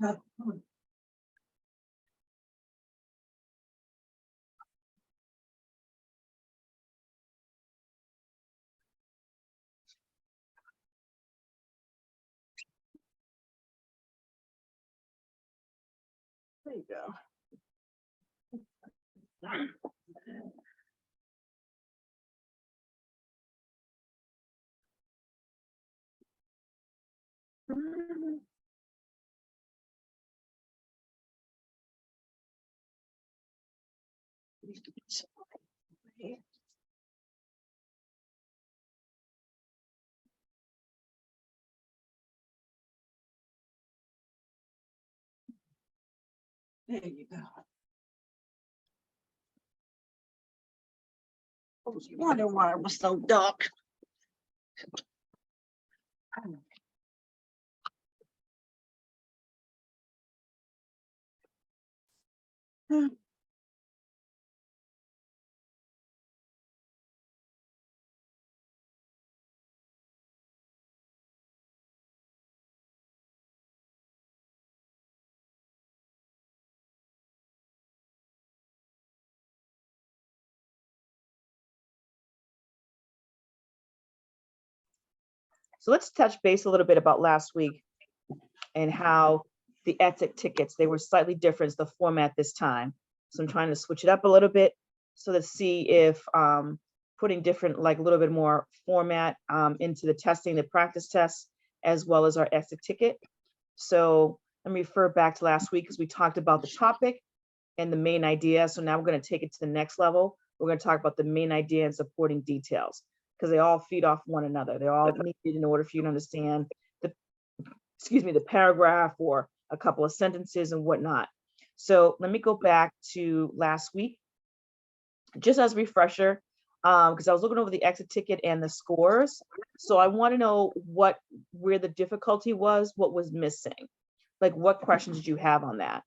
There you go. There you go. I was wondering why it was so dark. So let's touch base a little bit about last week and how the exit tickets, they were slightly different, the format this time. So I'm trying to switch it up a little bit. So let's see if putting different, like a little bit more format into the testing, the practice tests, as well as our exit ticket. So let me refer back to last week because we talked about the topic and the main idea. So now we're going to take it to the next level. We're going to talk about the main idea and supporting details because they all feed off one another. They're all needed in order for you to understand the, the paragraph or a couple of sentences and whatnot. So let me go back to last week, just as a refresher, because I was looking over the exit ticket and the scores. So I want to know where the difficulty was, what was missing, like what questions did you have on that?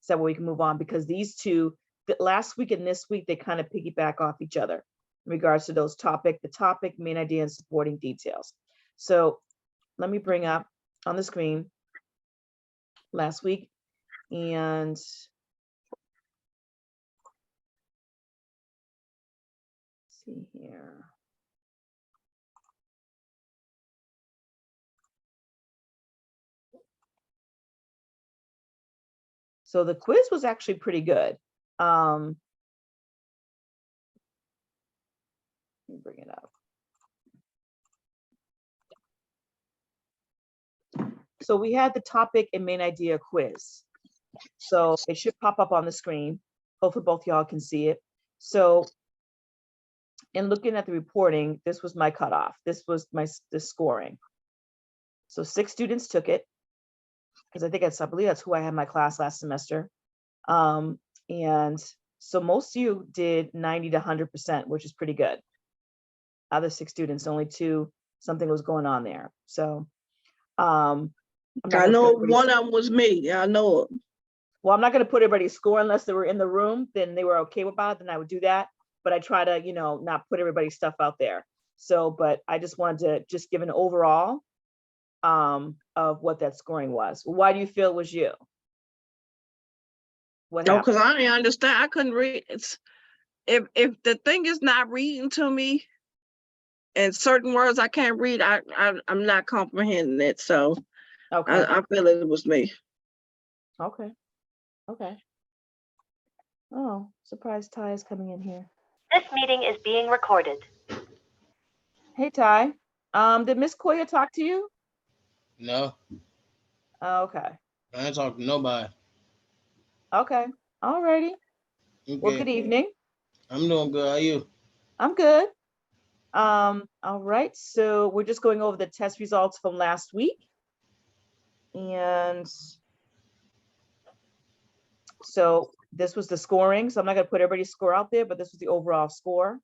So we can move on, because these two, last week and this week, they kind of piggyback off each other in regards to those the topic, main idea, and supporting details. So let me bring up on the screen last week and see here. So the quiz was actually pretty good. Let me bring it up. So we had the topic and main idea quiz. So it should pop up on the screen. Hopefully both y'all can see it. So in looking at the reporting, this was my cutoff. This was the scoring. So 6 students took it, because I believe that's who I had in my class last semester. And so most of you did 90 to 100%, which is pretty good. Other 6 students, only 2, something was going on there. So I know one of them was me. Yeah, I know it. Well, I'm not going to put everybody's score unless they were in the room, then they were okay about it, then I would do that. But I try to, not put everybody's stuff out there. So, but I just wanted to just give an overall of what that scoring was. Why do you feel it was you? What happened? No, because I didn't understand. I couldn't read. If the thing is not reading to me, and certain words I can't read, I'm not comprehending it. So okay. I feel it was me. Okay. Okay. Oh, surprised Ty is coming in here. This meeting is being recorded. Hey Ty, did Miss Koya talk to you? No. Oh, okay. I ain't talking to nobody. Okay. All righty. Okay. Well, good evening. I'm doing good. How are you? I'm good. All right. So we're just going over the test results from last week. And so this was the scoring. So I'm not going to put everybody's score out there, but this was the overall score.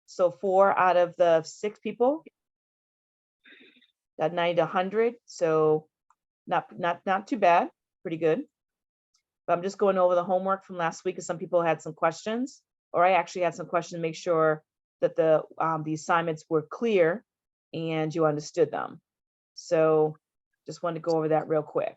So 4 out of the 6 people got 90 to 100. So not too bad. Pretty good. But I'm just going over the homework from last week because some people had some questions, or I actually had some questions to make sure that the assignments were clear and you understood them. So just wanted to go over that real quick.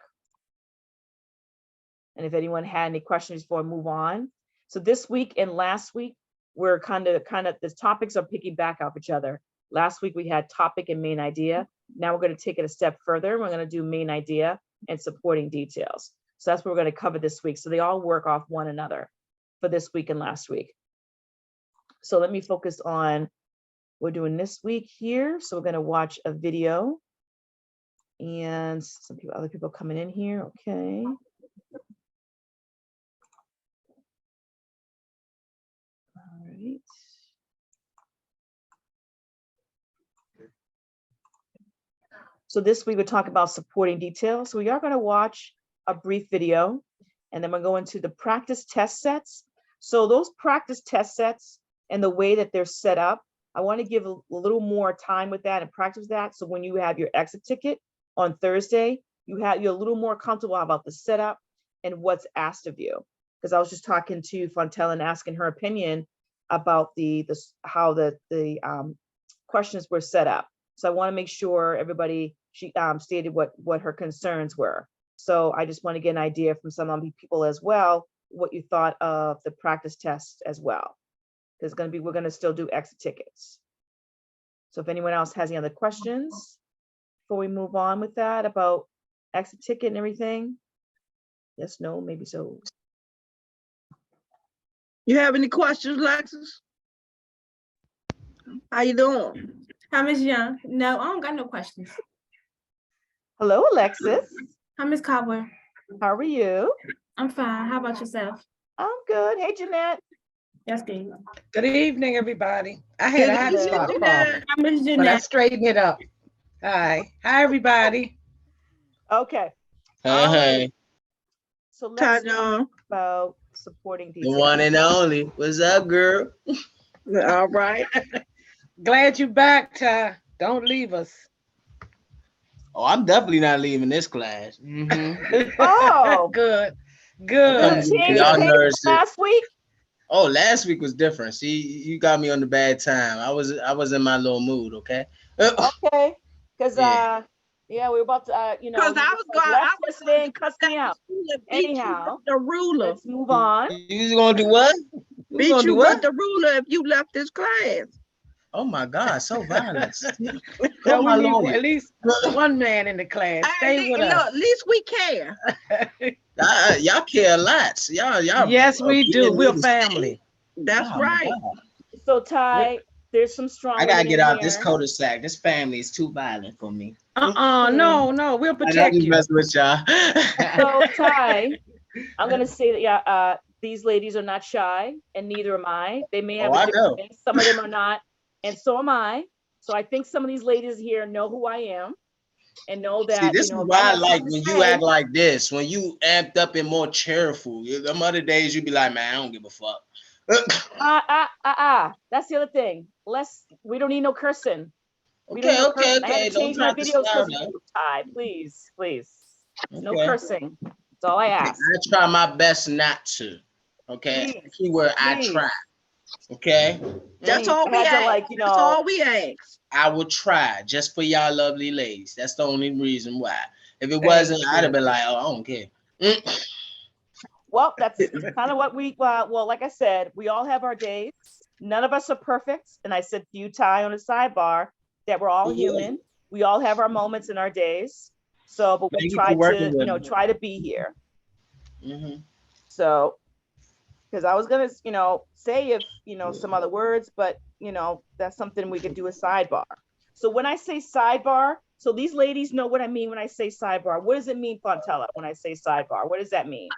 And if anyone had any questions before I move on. So this week and last week, we're kind of the topics are picking back off each other. Last week we had topic and main idea. Now we're going to take it a step further. We're going to do main idea and supporting details. So that's what we're going to cover this week. So they all work off one another for this week and last week. So let me focus on, we're doing this week here. So we're going to watch a video and other people coming in here. Okay. All right. So this week we're talking about supporting details. So we are going to watch a brief video and then we'll go into the practice test sets. So those practice test sets and the way that they're set up, I want to give a little more time with that and practice that. So when you have your exit ticket on Thursday, you're a little more comfortable about the setup and what's asked of you. Because I was just talking to Fontella and asking her opinion about how the questions were set up. So I want to make sure she stated what her concerns were. So I just want to get an idea from some of the people as well, what you thought of the practice test as well. We're going to still do exit tickets. So if anyone else has any other questions before we move on with that about exit ticket and everything. Yes, no, maybe so. You have any questions, Lexus? How you doing? Hi, Ms. Young. No, I don't got no questions. Hello, Alexis. Hi, Ms. Cobler. How are you? I'm fine. How about yourself? I'm good. Hey, Jeanette. That's good. Good evening, everybody. I had a hot Good spot evening, problem, Hi, Ms. but I Jeanette. straightened it up. Hi, everybody. Okay. Hey, So let's talk Tanya. about supporting the details. one and only. What's up, girl? All right. Glad you back, Ty. Don't leave us. Oh, I'm definitely not leaving this class. Oh, Good, the good. change Y'all of pace nerds. last week. Oh, last week was different. See, you got me on the bad time. I was in my little mood. Okay. Okay, because Yeah. yeah, we were about to Because I was going, I was yesterday and cussed me out. beat you Anyhow, with the ruler. let's move on. You gonna do what? You Beat gonna you do with what? the ruler if you left this class. Oh my God, so violent. No, Call my we need lawyer. at least one man in the class. Stay with Look, us. at least we care. Y'all care a lot. Y'all. Yes, we do. being We're niggas. family. That's Oh, my right. God. So Ty, there's some strong. I gotta women get in out this here. cul-de-sac. This family is too violent for me. No, we'll I protect just you. messing with y'all. So Ty, I'm gonna say that these ladies are not shy, and neither am I. They may have Oh, a I different know. name. Some of them are not, and so am I. So I think some of these ladies here know who I am, and know that. See, this is if why I have like something when to you say- act like this. When you amped up and more cheerful. Them other days you be like, man, I don't give a fuck. That's the other thing. We don't need no cursing. We don't Okay, need no okay, cursing. I had okay. to Don't change my drop the videos style because now. you, Ty. Please, please. No Okay. cursing. That's all I ask. I try my best not to. Okay. Please, Keyword I please. try. Okay. That's all I we had to, ask. like, That's all we ask. I would try just for y'all lovely ladies. That's the only reason why. If it Thank wasn't, you. I'd have been like, oh, I don't care. Well, that's kind of what we, well, like I said, we all have our days. None of us are perfect. And I said to you, Ty, on the sidebar, that we're all Yeah. human. We all have our moments in our days. So, but we Thank you try for working to, with me. try to be here. Mhm. So, because I was gonna, say if, some other words, but, that's something we could do a sidebar. So when I say sidebar, so these ladies know what I mean when I say sidebar. What does it mean, Fontella, when I say sidebar? What does that mean?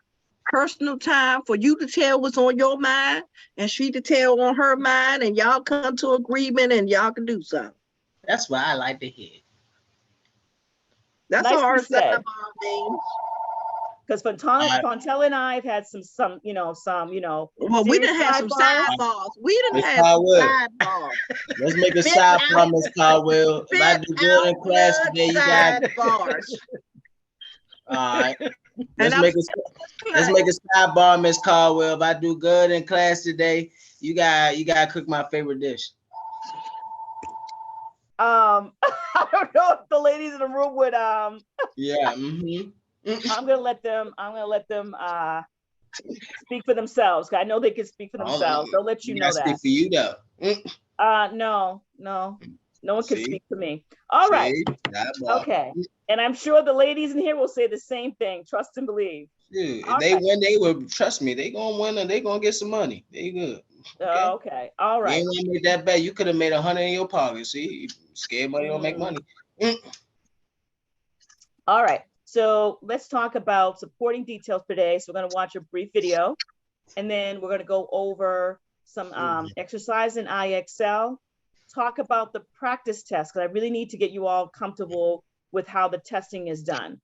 Personal time for you to tell what's on your mind and she to tell on her mind, and y'all come to agreement and y'all can do something. That's why I like to hear. That's Nicely all our said. sidebar means. Because Fontella and I have had some, Well, we serious done had some sidebars. sidebars. We done Miss had some Caldwell. sidebars. Let's make a Spit side out- from Miss Caldwell. If I do good in Spit class out today, you got sidebars. all right. And Let's make a sidebar, Miss Caldwell. If I do good in class today, you got cook my favorite dish. I don't know if the ladies in the room would, Yeah. Mm-hmm. I'm gonna let them speak for themselves. 'Cause I know they can speak for themselves. They'll let you know Speak that. for you though. No one can See? speak for me. All right, See? Sidebar. okay. And I'm sure the ladies in here will say the same thing. Trust and believe. Dude, if All they right. win, they will trust me. They gonna win and they gonna get some money. They good. Okay. Okay. All You right. ain't wanna make that bet. You could have made 100 in your pocket. See, you scared money don't make money. All right. So let's talk about supporting details today. So we're going to watch a brief video, and then we're going to go over some exercise in IXL, talk about the practice test, because I really need to get you all comfortable with how the testing is done.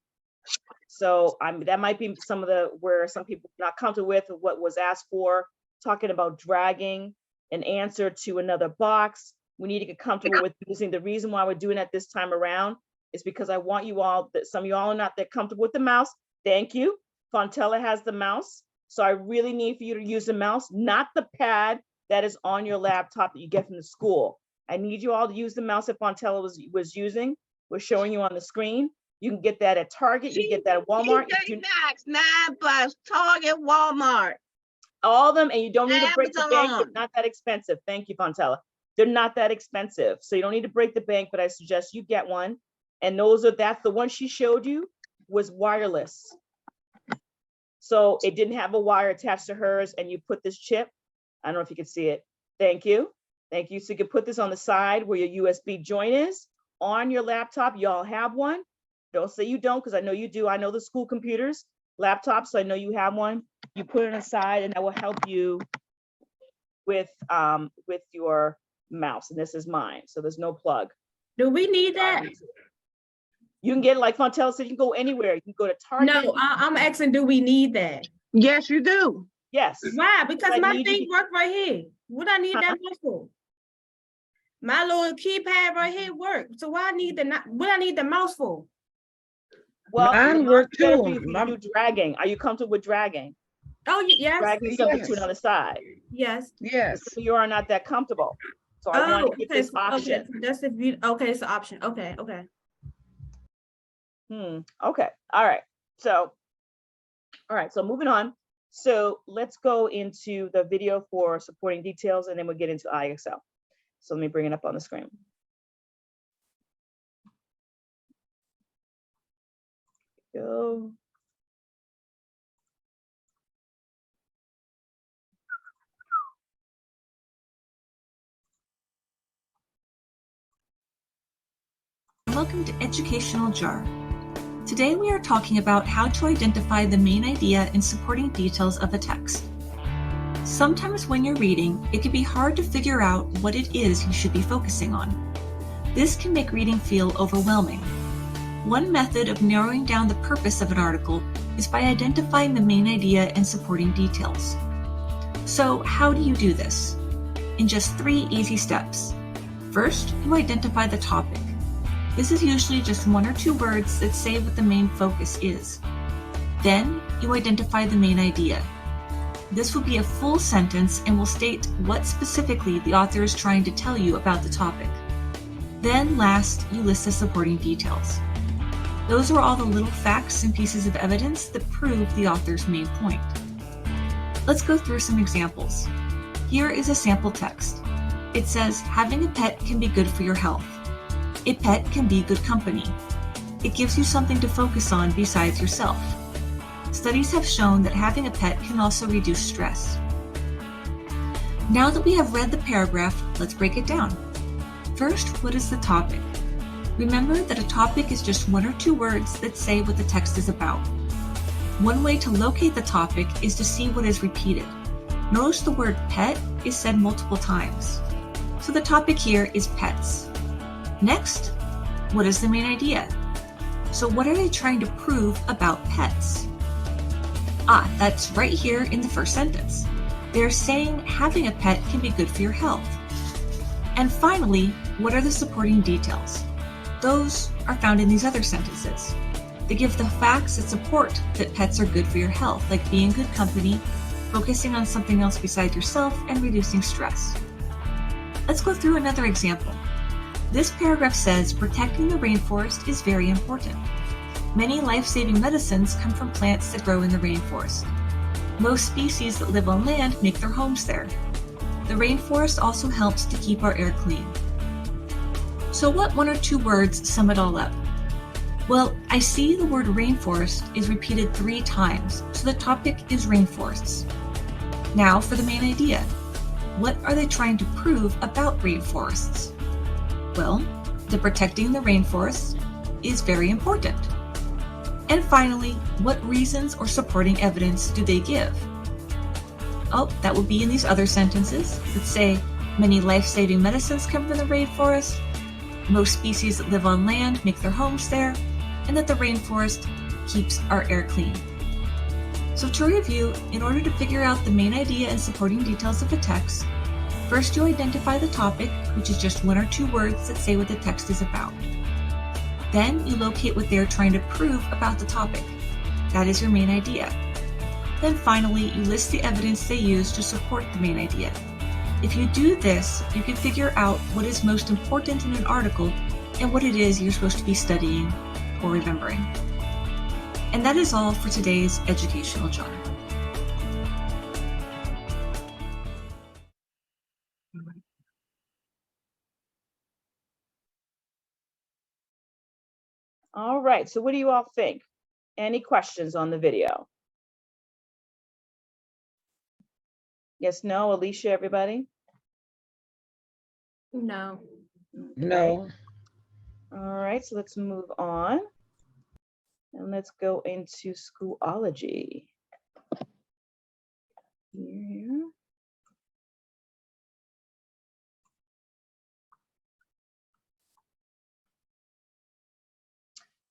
So that might be some of where some people are not comfortable with what was asked for, talking about dragging an answer to another box. We need to get comfortable with using. The reason why we're doing it this time around is because I want you all, that some of you all are not that comfortable with the mouse. Thank you. Fontella has the mouse. So I really need for you to use the mouse, not the pad that is on your laptop that you get from the school. I need you all to use the mouse that Fontella was using. We're showing you on the screen. You can get that at Target, you can get that at Walmart. Max, $9, Target, Walmart. All of them, and you don't need to break the bank. Amazon. They're not that expensive. Thank you, Fontella. They're not that expensive. So you don't need to break the bank, but I suggest you get one. And that's the one she showed you was wireless. So it didn't have a wire attached to hers, and you put this chip. I don't know if you can see it. Thank you. Thank you. So you can put this on the side where your USB joint is on your laptop. Y'all have one. Don't say you don't, because I know you do. I know the school computers, laptops, so I know you have one. You put it aside, and that will help you with your mouse. And this is mine, so there's no plug. Do we need that? You can get it, like Fontella said, you can go anywhere. You can go to Target. No, I'm asking, do we need that? Yes, you do. Yes. Why? Because I my need thing you- work right here. What I need that mouse for? My little keypad right here work. So why I need what I need the mouse for? Well, Mine the mouse work is better too. for you if you do dragging. Are you comfortable with dragging? Oh, yes, Dragging something Yes. to another side. yes. Yes. You are not that comfortable. So I Oh, want to get okay, this so- okay, option. so that's if you, okay, it's an option. Okay. Okay. All right. So moving on. So let's go into the video for supporting details, and then we'll get into IXL. So let me bring it up on the screen. Go. Welcome to Educational Jar. Today we are talking about how to identify the main idea and supporting details of a text. Sometimes when you're reading, it can be hard to figure out what it is you should be focusing on. This can make reading feel overwhelming. One method of narrowing down the purpose of an article is by identifying the main idea and supporting details. So how do you do this? In just 3 easy steps. First, you identify the topic. This is usually just 1 or 2 words that say what the main focus is. Then, you identify the main idea. This will be a full sentence and will state what specifically the author is trying to tell you about the topic. Then last, you list the supporting details. Those are all the little facts and pieces of evidence that prove the author's main point. Let's go through some examples. Here is a sample text. It says, having a pet can be good for your health. A pet can be good company. It gives you something to focus on besides yourself. Studies have shown that having a pet can also reduce stress. Now that we have read the paragraph, let's break it down. First, what is the topic? Remember that a topic is just 1 or 2 words that say what the text is about. One way to locate the topic is to see what is repeated. Notice the word pet is said multiple times. So the topic here is pets. Next, what is the main idea? So what are they trying to prove about pets? That's right here in the first sentence. They're saying having a pet can be good for your health. And finally, what are the supporting details? Those are found in these other sentences. They give the facts that support that pets are good for your health, like being good company, focusing on something else besides yourself, and reducing stress. Let's go through another example. This paragraph says protecting the rainforest is very important. Many life-saving medicines come from plants that grow in the rainforest. Most species that live on land make their homes there. The rainforest also helps to keep our air clean. So what 1 or 2 words sum it all up? Well, I see the word rainforest is repeated 3 times, so the topic is rainforests. Now for the main idea. What are they trying to prove about rainforests? Well, that protecting the rainforests is very important. And finally, what reasons or supporting evidence do they give? Oh, that will be in these other sentences that say, many life-saving medicines come from the rainforest, most species that live on land make their homes there, and that the rainforest keeps our air clean. So to review, in order to figure out the main idea and supporting details of a text, first you identify the topic, which is just 1 or 2 words that say what the text is about. Then you locate what they are trying to prove about the topic. That is your main idea. Then finally, you list the evidence they use to support the main idea. If you do this, you can figure out what is most important in an article and what it is you're supposed to be studying or remembering. And that is all for today's Educational Jar. All right, so what do you all think? Any questions on the video? Yes, no, Alicia, everybody? No. No. All right, so let's move on. And let's go into Schoolology. Here.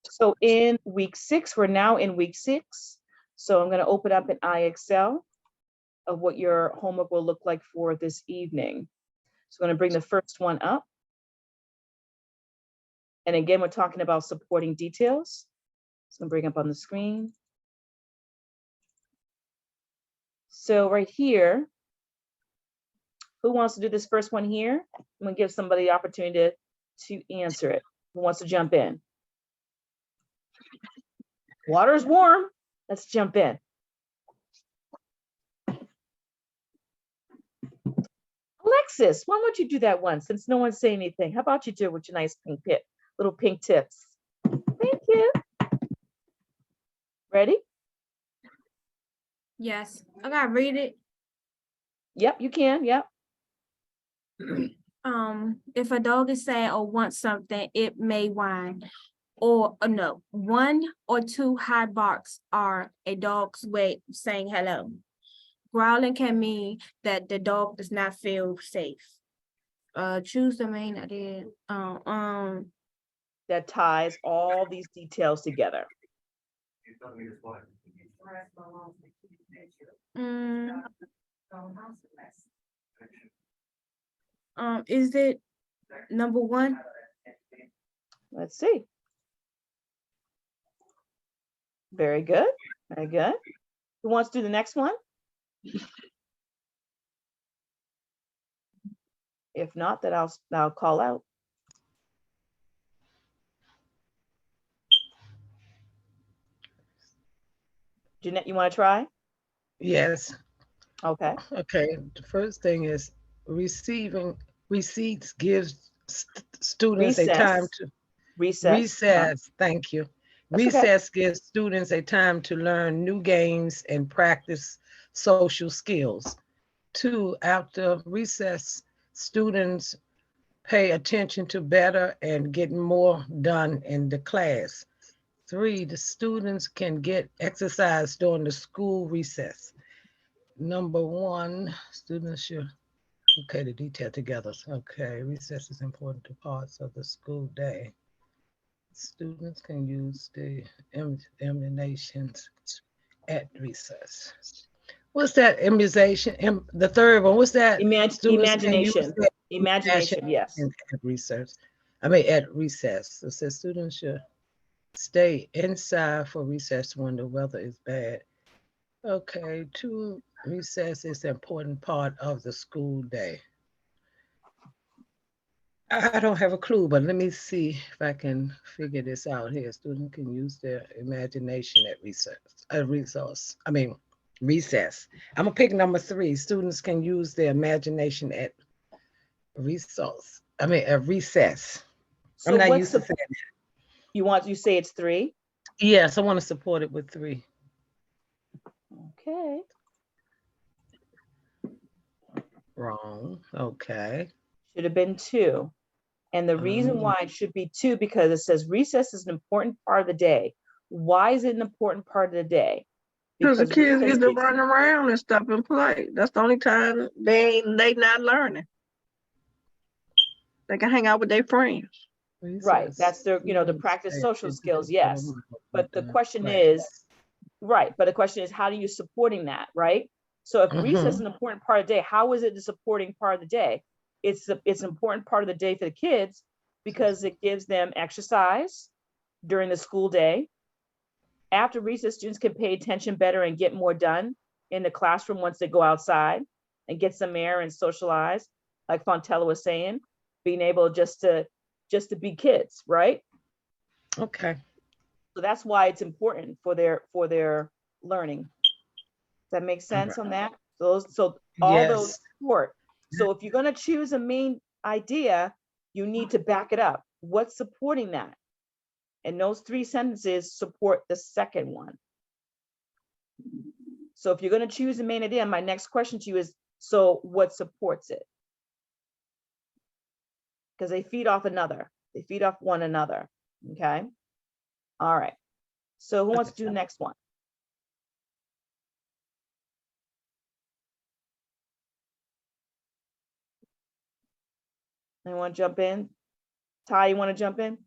So in week 6, we're now in week 6. So I'm going to open up an iExcel of what your homework will look like for this evening. So I'm going to bring the first one up. And again, we're talking about supporting details. So I'm going to bring up on the screen. So right here, who wants to do this first one here? I'm going to give somebody the opportunity to answer it. Who wants to jump in? Water's warm. Let's jump in. Alexis, why don't you do that one since no one's saying anything? How about you do it with your nice pink tip, little pink tips? Thank you. Ready? Yes. I gotta read it. Yep, you can. Yep. If a dog is sad or wants something, it may whine. Or no, 1 or 2 high barks are a dog's way of saying hello. Growling can mean that the dog does not feel safe. Choose the main idea. That ties all these details together. Is it number 1? Let's see. Very good. Very good. Who wants to do the next one? If not, then I'll call out. Jeanette, you want to try? Yes. Okay. Okay. The first thing is receipts gives students a time to recess. Thank you. That's Recess gives students a time to learn new games and practice social skills. 2, after recess, students pay attention to better and get more done in the class. 3, the students can get exercise during the school recess. Number 1, students should, okay, the detail together. Okay, recess is important to parts of the school day. Students can use the immunizations at recess. What's that immunization? The third one, what's that? Imagination. Imagination, yes. At recess. At recess. It says students should stay inside for recess when the weather is bad. Okay, 2, recess is an important part of the school day. I don't have a clue, but let me see if I can figure this out here. Students can use their imagination at recess. I'm gonna pick number 3. Students can use their imagination at at recess. So I'm not what's used to the, saying that. you say it's 3? Yes, I want to support it with 3. Okay. Wrong. Okay. Should have been 2. And the reason why it should be 2, because it says recess is an important part of the day. Why is it an important part of the day? Because the kids recess get to gives- run around and stuff and play. That's the only time they not learning. They can hang out with their friends. Right, that's their, the practice social skills, yes. But the question is, right, but the question is, how do you supporting that, right? So if recess is an important part of the day, how is it the supporting part of the day? It's an important part of the day for the kids because it gives them exercise during the school day. After recess, students can pay attention better and get more done in the classroom once they go outside and get some air and socialize, like Fontella was saying, being able just to be kids, right? Okay. So that's why it's important for their learning. Does that make sense on that? So all those support. So if you're going to choose a main idea, you need to back it up. What's supporting that? And those 3 sentences support the second one. So if you're going to choose a main idea, my next question to you is, so what supports it? Because they feed off one another. Okay. All right. So who wants to do the next one? Anyone jump in? Ty, you want to jump in?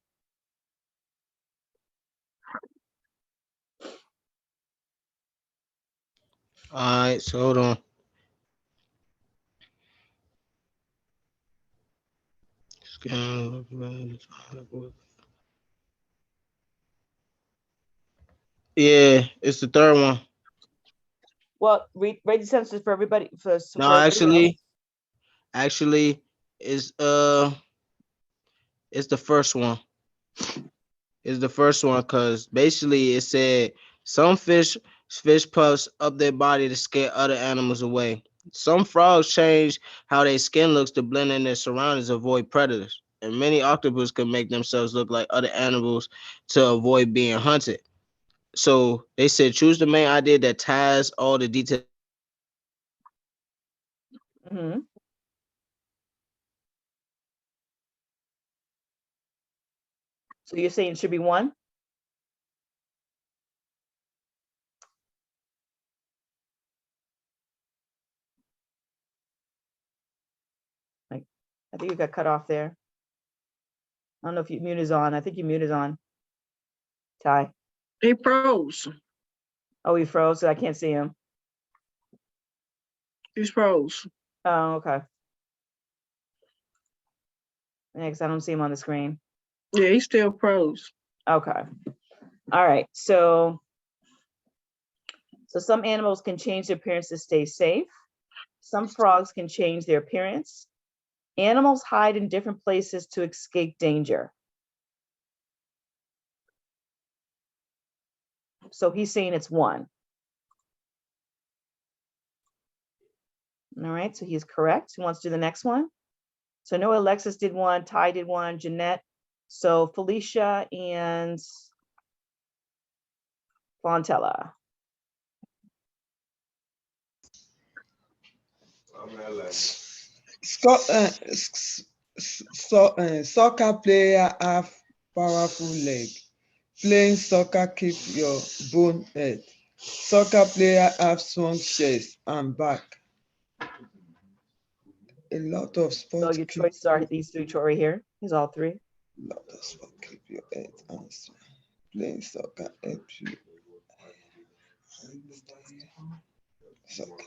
All right, so hold on. Yeah, it's the third one. Well, read the sentences for everybody. No, actually, it's the first one. It's the first one because basically it said some fish puffs up their body to scare other animals away. Some frogs change how their skin looks to blend in their surroundings, avoid predators. And many octopus can make themselves look like other animals to avoid being hunted. So they said choose the main idea that ties all the details. Mm-hmm. So you're saying it should be 1? I think you got cut off there. I don't know if your mute is on. I think your mute is on. Ty. He froze. Oh, he froze, so I can't see him. He's froze. Oh, okay. Next, I don't see him on the screen. Yeah, he still froze. Okay. All right. So some animals can change their appearance to stay safe. Some frogs can change their appearance. Animals hide in different places to escape danger. So he's saying it's 1. All right, so he's correct. Who wants to do the next one? So no, Alexis did 1, Ty did 1, Jeanette. So Felicia and Fontella. Soccer player have powerful leg. Playing soccer keep your bone head. Soccer player have strong chest and back. A lot of sports. So your choices are these 3 right here. Here's all 3. A lot of sport keep your head and strong. Playing soccer helps you. Soccer.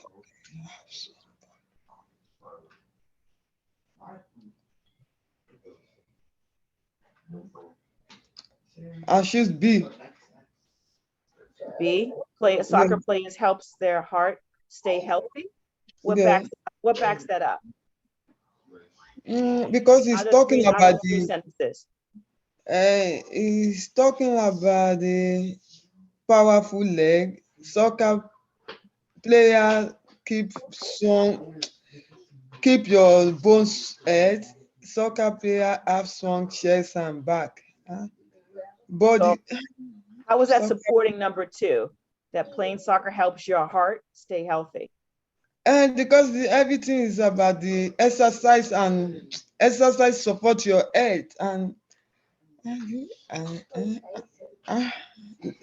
I choose B. B, soccer players helps their heart stay healthy. What backs that up? Because Out he's of the talking out of about the three the sentences. he's talking about the powerful leg. Soccer player keep your bones head. Soccer player have strong chest and back. Body. How was that Soccer- supporting number 2? That playing soccer helps your heart stay healthy. And because everything is about the exercise, and exercise support your health, and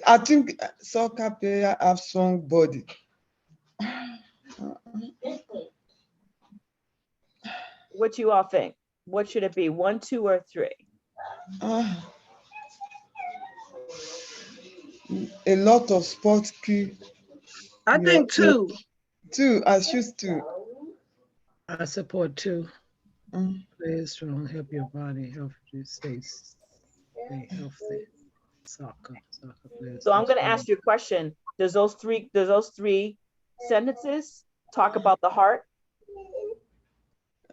I think soccer player have strong body. What you all think? What should it be? 1, 2, or 3? A lot of sports keep I think 2. two. I choose two. I support 2. Mm. Play strong, help your body, help you stay healthy. Soccer players. So I'm going to ask you a question. Does those three sentences talk about the heart?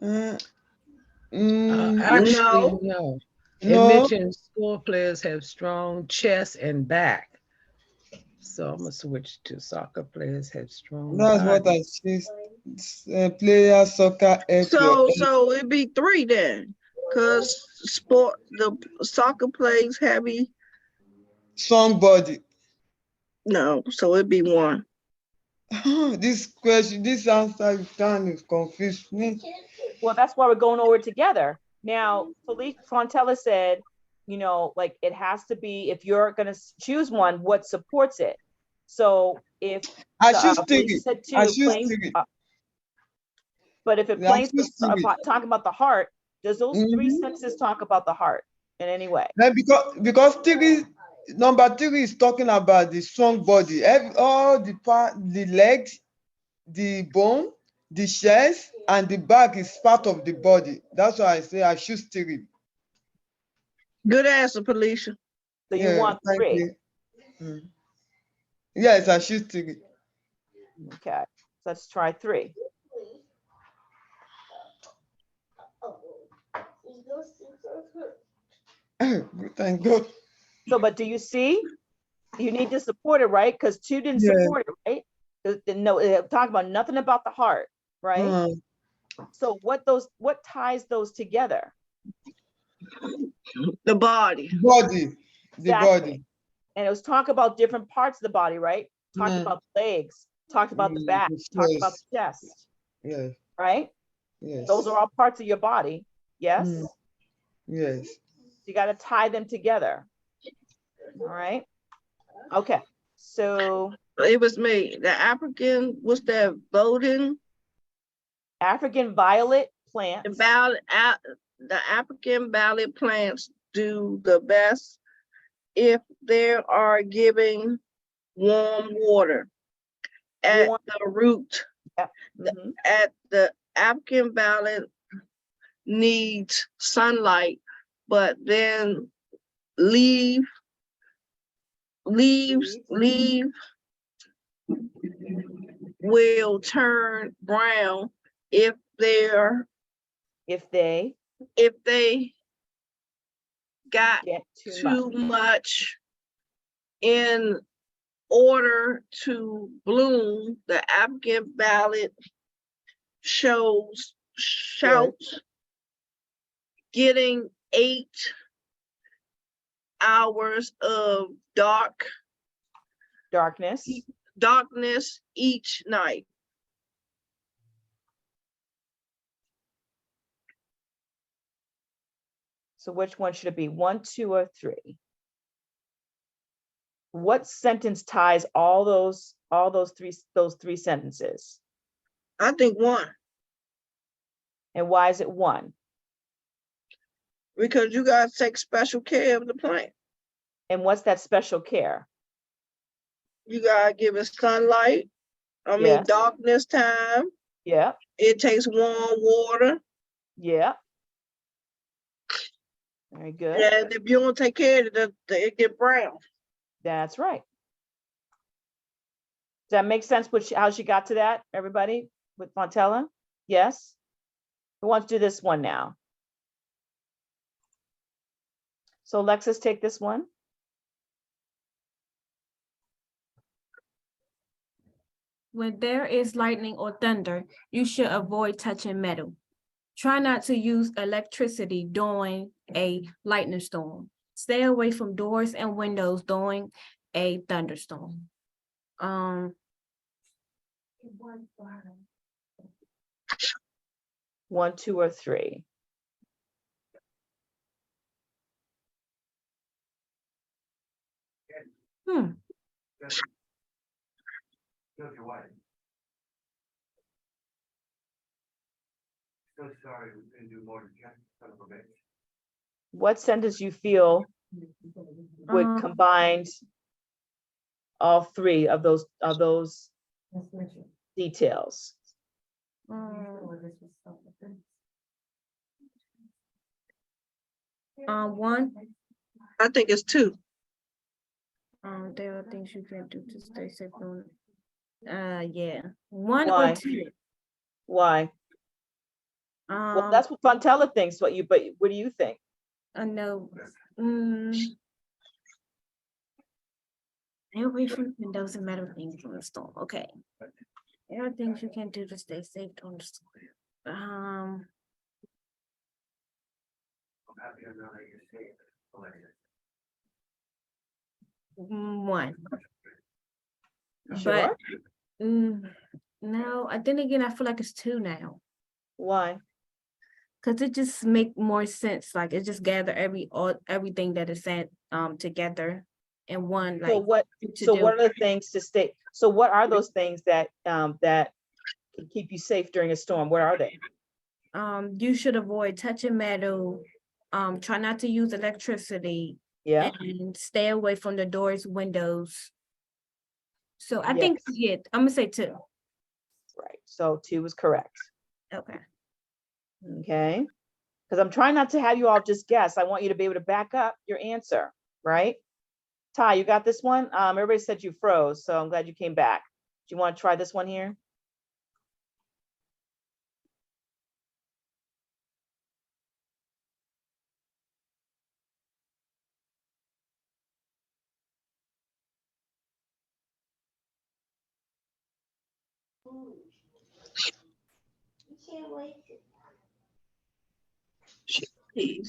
Actually, no. It No. mentions sport players have strong chest and back. So I'm gonna switch to soccer players have strong. That's what I choose. Player soccer help So it'd be 3 then, because the soccer plays heavy. strong body. No, so it'd be 1. This question, this answer you kind of confused me. Well, that's why we're going over it together. Now, Felice Fontella said, you know, like it has to be, if you're going to choose one, what supports it. So if I choose Felice three. said 2, I choose playing, three. but if it Yeah, I plays choose three. talking about the heart, does those 3 Mhm. sentences talk about the heart in any way? Then because number 3 is talking about the strong body. All the part, the legs, the bone, the chest, and the back is part of the body. That's why I say I choose 3. Good answer, Felicia. So you want thank 3. you. Mm. Yes, I choose 3. Okay, let's try 3. Thank God. So, but do you see? You need to support it, right? Because 2 didn't Yeah. support it, right? No, talk about nothing about the heart, right? Mm. So what ties those together? The body. Body. The Exactly. body. And it was talk about different parts of the body, right? Talked Mm. about legs, talked about the back, The talked about chest. the chest, Yes. right? Yes. Those are all parts of your body. Yes. Mm. Yes. You got to tie them together. All right. Okay. So It was me. The African, what's that, voting? African violet plants. The African violet plants do the best if they are giving warm water at the root. Mhm. At the African violet needs sunlight, but then leaves will turn brown if they got Get too much in order to bloom. The African violet shouts getting 8 hours of darkness each night. So which one should it be? 1, 2, or 3? What sentence ties all those three sentences? I think 1. And why is it 1? Because you gotta take special care of the plant. And what's that special care? You gotta give it sunlight. Yes. Darkness time. Yeah. It takes warm water. Yeah. Very good. And if you don't take care of it, it get brown. That's right. Does that make sense how she got to that, everybody, with Fontella? Yes? Who wants to do this one now? So Alexis, take this one. When there is lightning or thunder, you should avoid touching metal. Try not to use electricity during a lightning storm. Stay away from doors and windows during a thunderstorm. 1, 2, or 3. What sentence you feel would Um, combine all 3 of those details? One, I think it's 2. there are things you can do to stay safe on. Yeah, 1 or Why? 2. Why? Well, that's what Fontella thinks, but what do you think? I know. Stay away from windows and metal things from the storm. Okay. There are things you can do to stay safe on the storm. One. Sure. But no, then again, I feel like it's 2 now. Why? Cause it just make more sense. Like it just gather everything that is said together in one. So Like what? to So do. what are the things to stay? So what are those things that that can keep you safe during a storm? What are they? You should avoid touching metal. Try not to use electricity. Yeah. And stay away from the doors, windows. So I Yes. think yeah, I'm gonna say 2. Right. So 2 is correct. Okay. Okay. Because I'm trying not to have you all just guess. I want you to be able to back up your answer, right? Ty, you got this one? Everybody said you froze, so I'm glad you came back. Do you want to try this one here?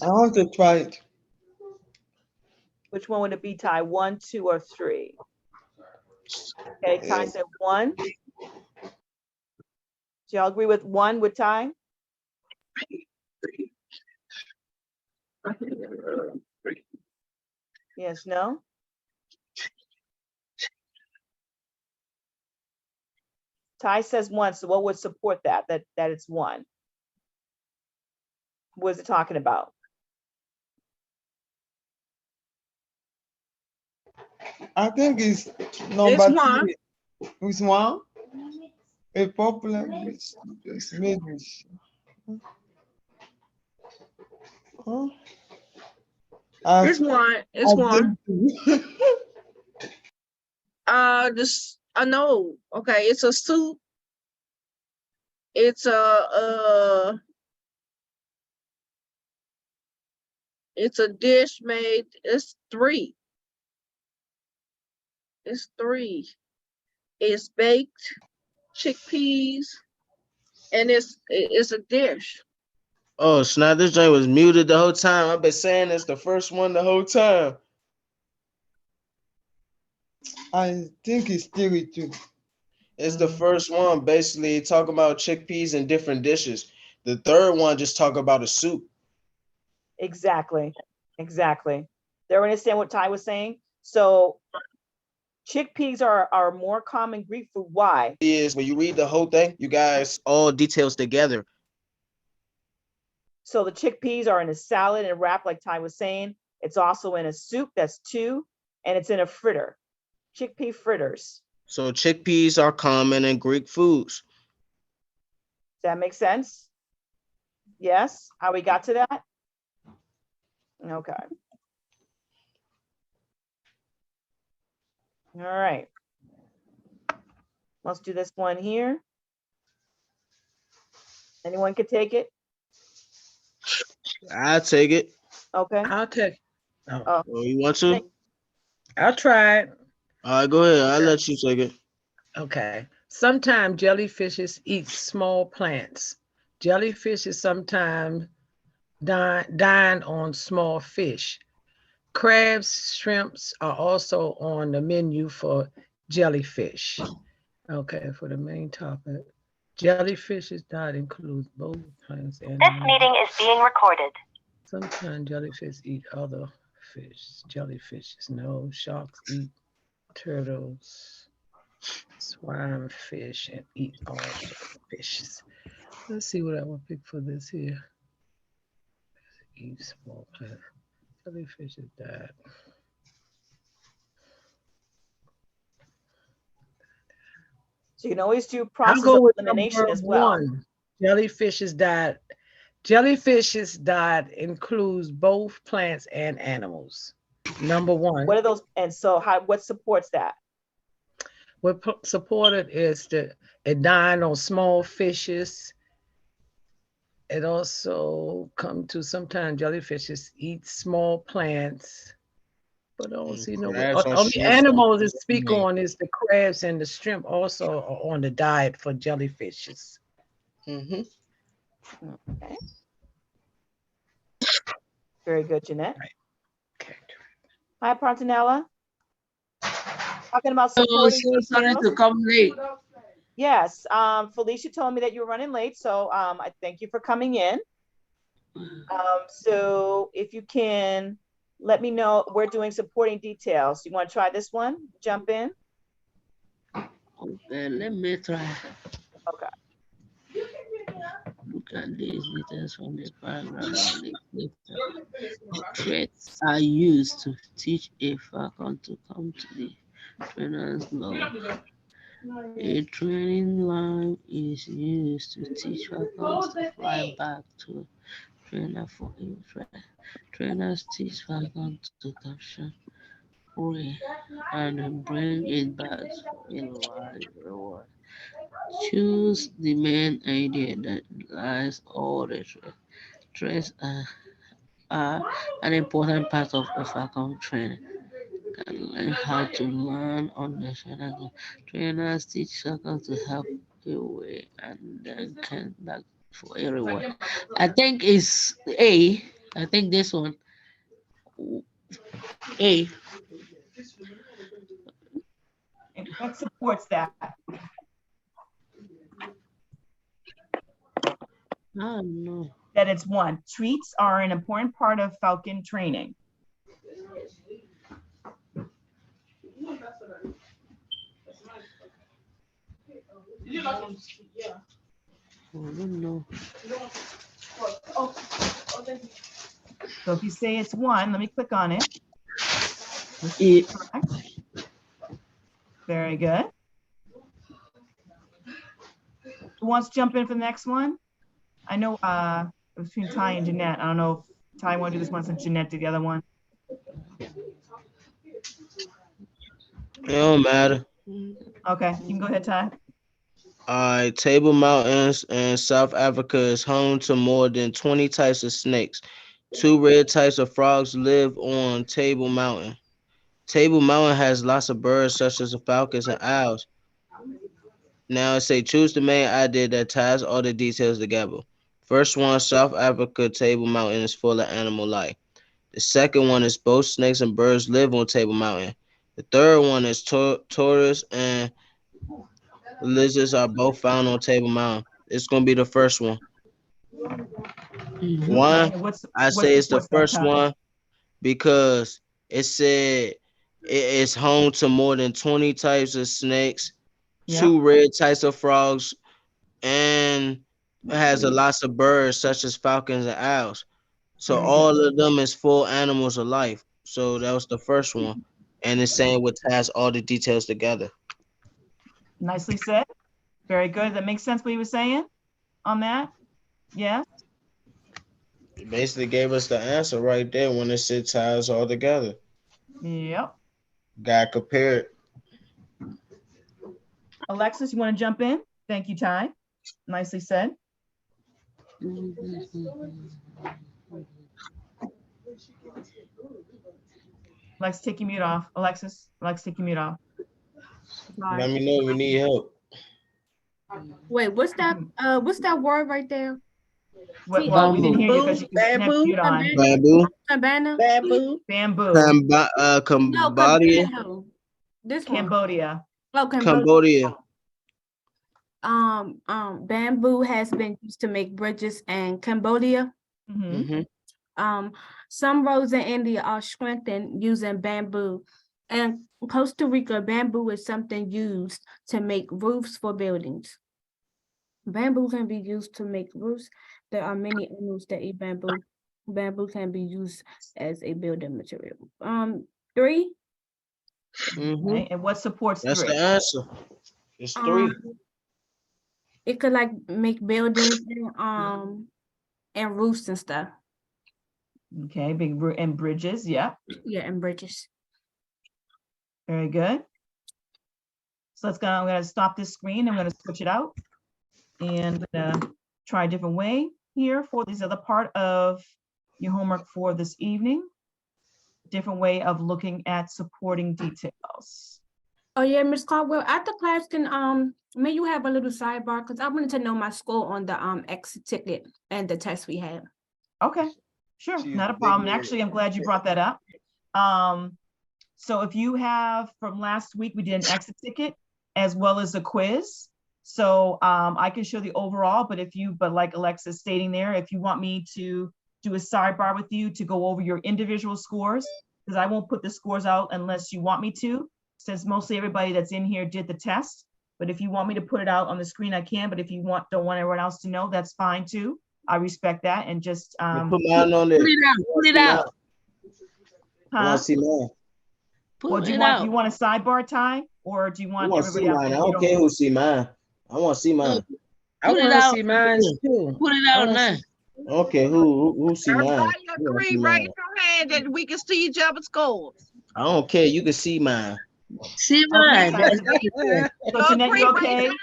I want to try it. Which one would it be, Ty? 1, 2, or 3? Okay, Ty said 1. Do y'all agree with 1 with Ty? Yes, no? Ty says 1, so what would support that it's 1? What is it talking about? I think it's number It's 1. 3. It's 1. A popular place made with. Huh? It's 1. It's 1. No. Okay, it's a soup. It's it's a dish made. It's 3. It's 3. It's baked chickpeas, and it's a dish. Oh, snap, this joint was muted the whole time. I've been saying it's the first one the whole time. I think it's 3 too. It's the first one, basically talking about chickpeas and different dishes. The third one just talk about a soup. Exactly. Exactly. Do you understand what Ty was saying? So chickpeas are more common Greek food. Why? Is when you read the whole thing, you guys all details together. So the chickpeas are in a salad and wrap, like Ty was saying. It's also in a soup, that's 2, and it's in a fritter. Chickpea fritters. So chickpeas are common in Greek foods. Does that make sense? Yes? How we got to that? Okay. All right. Let's do this one here. Anyone could take it? I'll take it. Okay. I'll take. Oh, Oh, Oh, you want to? I'll try it. All right, go ahead. I'll let you take it. Okay. Sometimes jellyfishes eat small plants. Jellyfishes sometimes dine on small fish. Crabs, shrimps are also on the menu for jellyfish. Okay, for the main topic. Jellyfish's diet includes both plants and This animals. meeting is being recorded. Sometimes jellyfish eat other fish. Jellyfishes, no. Sharks eat turtles, swine fish, and eat all sorts of fishes. Let's see what I will pick for this here. Eat small plants. Jellyfishes diet. so you can always do I'll process go of with elimination number as well. one. Jellyfish's diet. Jellyfish's diet includes both plants and animals. Number one. What are those? And so what supports that? What supported is that it dine on small fishes. It also come to sometimes jellyfishes eat small plants. But I don't see no Crabs or only shrimps. animals that speak on is the crabs and the shrimp also are on the diet for jellyfishes. Mm-hmm. Okay. Very good, Jeanette. Okay. Hi, Partinella. Talking about Oh, supporting so sorry details. to come late. Yes, Felicia told me that you were running late, so I thank you for coming in. So if you can let me know, we're doing supporting details. You want to try this one? Jump in. Okay, let me try. Okay. Look at these details from the paragraph. The traits are used to teach a falcon to come to the trainer's log. A training line is used to teach falcons to fly back to a trainer for a try. Trainers teach falcons to capture prey and bring it back for a large reward. Choose the main idea that lies all the traits are an important part of a falcon training. Can learn how to learn on the channel. Trainers teach falcons to help away and then come back for a reward. I think it's A. I think this one. A. And what supports that? I don't know. That it's one. Treats are an important part of falcon training. I don't know. So if you say it's one, let me click on it. A. Correct. Very good. Who wants to jump in for the next one? I know between Ty and Jeanette. I don't know if Ty want to do this one since Jeanette did the other one. It don't matter. Okay, you can go ahead, Ty. All right, Table Mountains in South Africa is home to more than 20 types of snakes. 2 rare types of frogs live on Table Mountain. Table Mountain has lots of birds such as the falcons and owls. Now it say choose the main idea that ties all the details together. First one, South Africa Table Mountain is full of animal life. The second one is both snakes and birds live on Table Mountain. The third one is tortoise and lizards are both found on Table Mountain. It's gonna be the first one. One, I say it's the first one because it said it is home to more than 20 types of snakes, 2 rare types of frogs, and it has a lots of birds such as falcons and owls. So all of them is full animals of life. So that was the first one. And it's saying what has all the details together. Nicely said. Very good. That makes sense what you were saying on that? Yeah. It basically gave us the answer right there when it said ties all together. Yep. Got compared. Alexis, you want to jump in? Thank you, Ty. Nicely said. Alexa, take your mute off. Alexa, take your mute off. Let me know if you need help. Wait, what's that word right there? Well, we didn't hear you because you Bamboo, connect mute on. Bamboo. Cabana? bamboo. Bamboo, No, Cambodia. Cabana. This one. Cambodia. Oh, Cambodia. Cambodia. Bamboo has been used to make bridges in Cambodia. Mhm. Some roads in India are strengthened using bamboo. And Costa Rica, bamboo is something used to make roofs for buildings. Bamboo can be used to make roofs. There are many animals that eat bamboo. Bamboo can be used as a building material. 3. Okay, and what supports That's 3? the answer. It's 3. It could like make buildings and roofs and stuff. Okay, and bridges, yeah, Yeah, and bridges. very good. So I'm gonna stop this screen. I'm gonna switch it out and try a different way here for this other part of your homework for this evening. Different way of looking at supporting details. Oh yeah, Ms. Caldwell, after class can may you have a little sidebar because I wanted to know my score on the exit ticket and the test we had. Okay, sure, She's not a problem. digging Actually, I'm glad you brought that up. So if you have from last week, we did an exit ticket as well as a quiz. So I can show the overall, but like Alexa's stating there, if you want me to do a sidebar with you to go over your individual scores, because I won't put the scores out unless you want me to, since mostly everybody that's in here did the test. But if you want me to put it out on the screen, I can. But if you don't want everyone else to know, that's fine too. I respect that. And just Put mine on there. Put it out. I want to see mine. Well, do you want a sidebar, Ty, or do you I want want to see everybody else? mine. I don't care who see mine. I want to see mine. I Put it want to out. see mine too. Put it out now. Okay, who see mine? Everybody I wanna agree, see raise mine. your hand that we can see each other's scores. I don't care. You can see mine. See mine. Okay. That's So Jeanette, you Agree, okay? raise your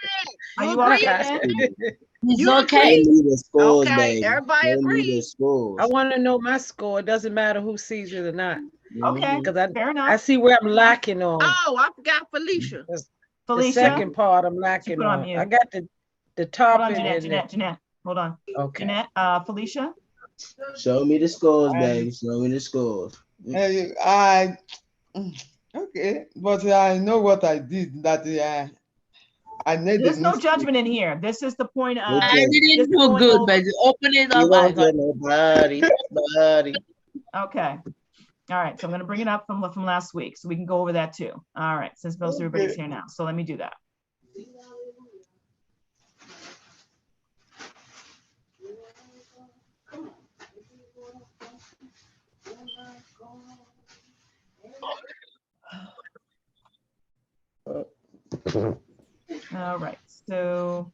Are you agree? okay? It's You okay. Show me the scores, Okay, baby. everybody Show me agree. the scores. I want to know my score. It doesn't matter who sees it or not. Okay, Because fair I enough. see where I'm lacking on. Oh, I forgot Felicia. The Felicia, second part I'm She lacking put on on. mute. I got the hold top on, and Jeanette, hold on. okay. Jeanette, Felicia, Show me the scores, I- baby. Show me the scores. Okay, but I know what I did. That I made there's a no mistake. judgment in here. This is the point of. I Okay. didn't Just do going good, over- but open it You up. I don't got get nobody. Okay. All right, so I'm gonna bring it up from last week, so we can go over that too. All right, since most everybody's here now, so let me do that. All right, so.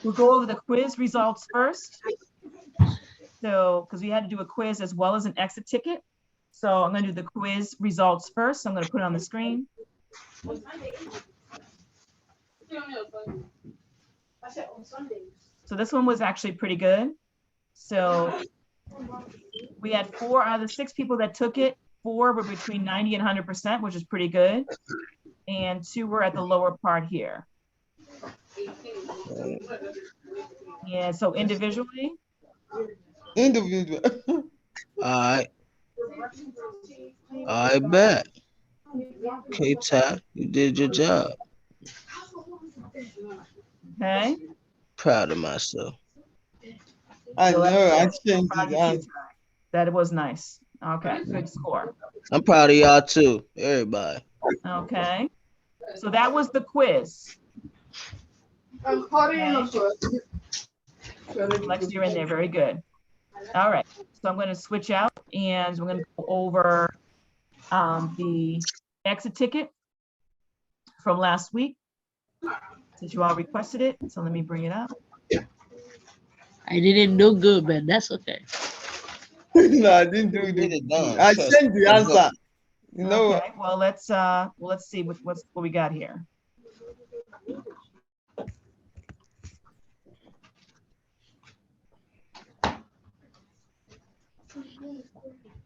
We'll go over the quiz results first. So, because we had to do a quiz as well as an exit ticket. So I'm gonna do the quiz results first. So I'm gonna put it on the screen. So this one was actually pretty good. So we had 4 out of the 6 people that took it. 4 were between 90 and 100%, which is pretty good. And 2 were at the lower part here. Yeah, so individually. Individual. All right. I bet. Okay, Ty, you did your job. Okay. Proud of myself. I So know. that's I good. changed Proud it. of you too, Ty. That it was nice. Okay, good score. I'm proud of y'all too, everybody. Okay. So that was the quiz. Lex, you're in there. Very good. All right. So I'm going to switch out and we're going to go over the exit ticket from last week, since you all requested it. So let me bring it up. I didn't do good, but that's okay. No, I didn't do Get it done. I Trust changed me. the answer. You know, Okay. Well, let's see what we got here.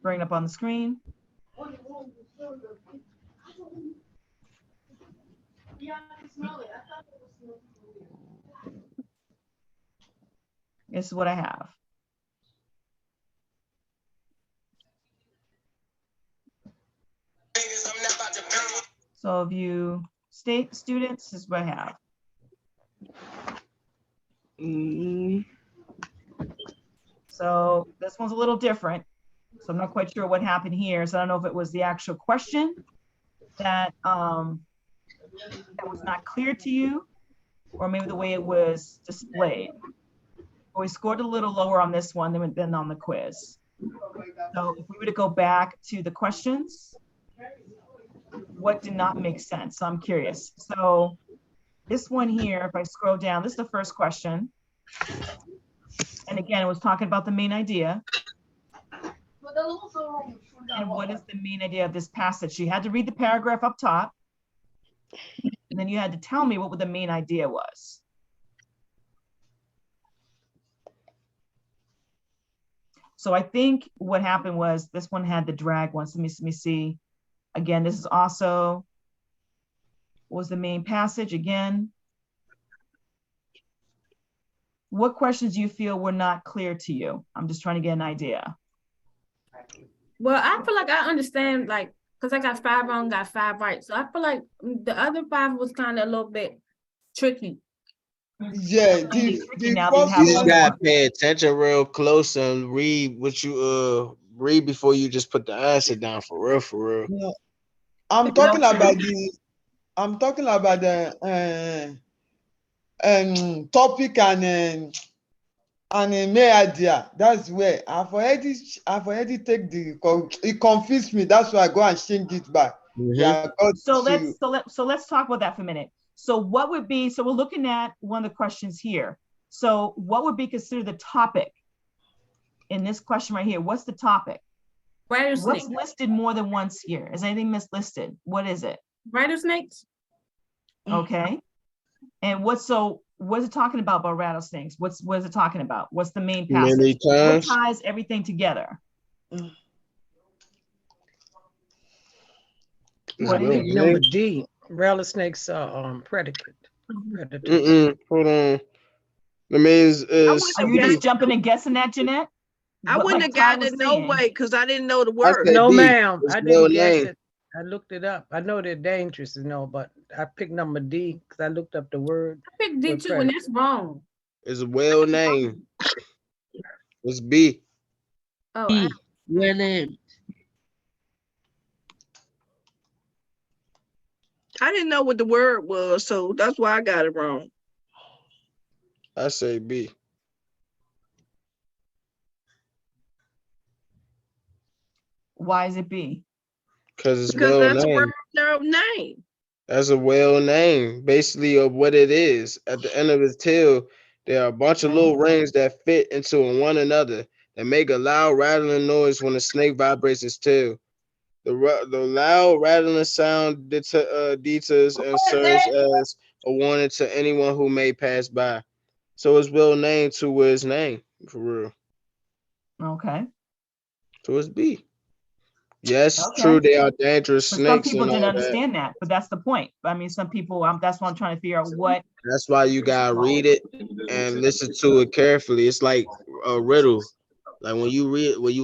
bring it up on the screen. This is what I have. So if you students, this is what I have. So this one's a little different. So I'm not quite sure what happened here. So I don't know if it was the actual question that was not clear to you, or maybe the way it was displayed. But we scored a little lower on this one than on the quiz. So if we were to go back to the questions, what did not make sense? So I'm curious. So this one here, if I scroll down, this is the first question. And again, it was talking about the main idea. And what is the main idea of this passage? You had to read the paragraph up top. And then you had to tell me what the main idea was. So I think what happened was this one had the drag ones. Let me see. Again, this is also, what was the main passage again? What questions do you feel were not clear to you? I'm just trying to get an idea. Well, I feel like I understand, like, because I got 5 wrong, got 5 right. So I feel like the other 5 was kind of a little bit tricky. Yeah, Now that you first have You just one one, gotta pay attention real close and read what you read before you just put the answer down for real, for real. no, I'm talking about the topic and main idea. That's where I've already take it confused me. That's why I go and change it back. Yeah, So let's talk about that for a minute. So what would be, so we're looking at one of the questions here. So what would be considered the topic in this question right here? What's the topic? What's listed more than once here? Is anything mislisted? What is it? Rattlesnakes? Okay. And what's it talking about rattlesnakes? What is it talking about? What's the main passage? Many What times. ties everything together? What do you Number D, rattlesnakes are predicate. Hold on. The means is. Are you just jumping and guessing that, Jeanette? I wouldn't have gotten it no way because I didn't know the word. said No, D. ma'am, It's I real didn't guess name. it. I looked it up. I know they're dangerous, but I picked number D because I looked up the word. I picked D too, and that's wrong. It's a well name. It's B. Oh, B. Well named. I didn't know what the word was, so that's why I got it wrong. I say B. Why is it B? Because it's Because well that's a named. word name. That's a well name, basically, of what it is. At the end of its tail, there are a bunch of little rings that fit into one another that make a loud rattling noise when a snake vibrates its tail. The loud rattling sound deters and serves as a warning to anyone who may pass by. So it's well named to where it's named, for real. Okay. So it's B. Yes, Okay. true, they are dangerous But some snakes people and didn't all that. understand that, but that's the point. I mean, some people, that's why I'm trying to figure out what. That's why you gotta read it and listen to it carefully. It's like a riddle. Like when you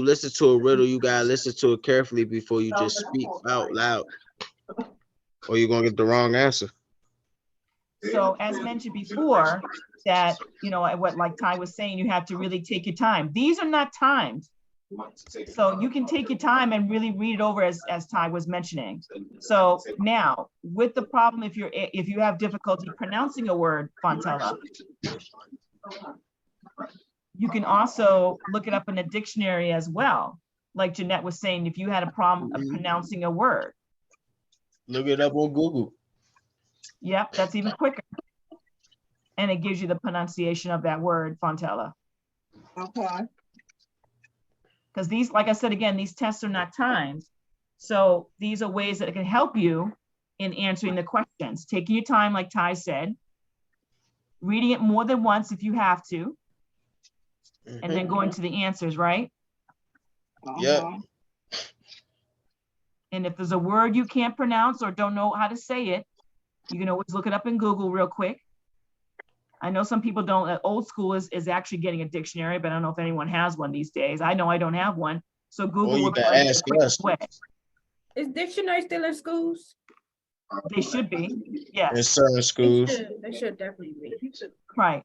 listen to a riddle, you gotta listen to it carefully before you just speak out loud, or you're gonna get the wrong answer. So as mentioned before, that, what like Ty was saying, you have to really take your time. These are not timed. So you can take your time and really read it over as Ty was mentioning. So now with the problem, if you have difficulty pronouncing a word, Fontella, you can also look it up in a dictionary as well. Like Jeanette was saying, if you had a problem of pronouncing a word. Look it up on Google. Yep, that's even quicker. And it gives you the pronunciation of that word, Fontella. Okay. Because these, like I said, again, these tests are not timed. So these are ways that it can help you in answering the questions. Taking your time, like Ty said, reading it more than once if you have to, and then going to the answers, right? Yeah. And if there's a word you can't pronounce or don't know how to say it, you can always look it up in Google real quick. I know some people don't, old school is actually getting a dictionary, but I don't know if anyone has one these days. I know I don't have one. So Google you will can tell you the ask quickest us. way. Is dictionary still in schools? They should be, In yes, certain They schools. should definitely be. right.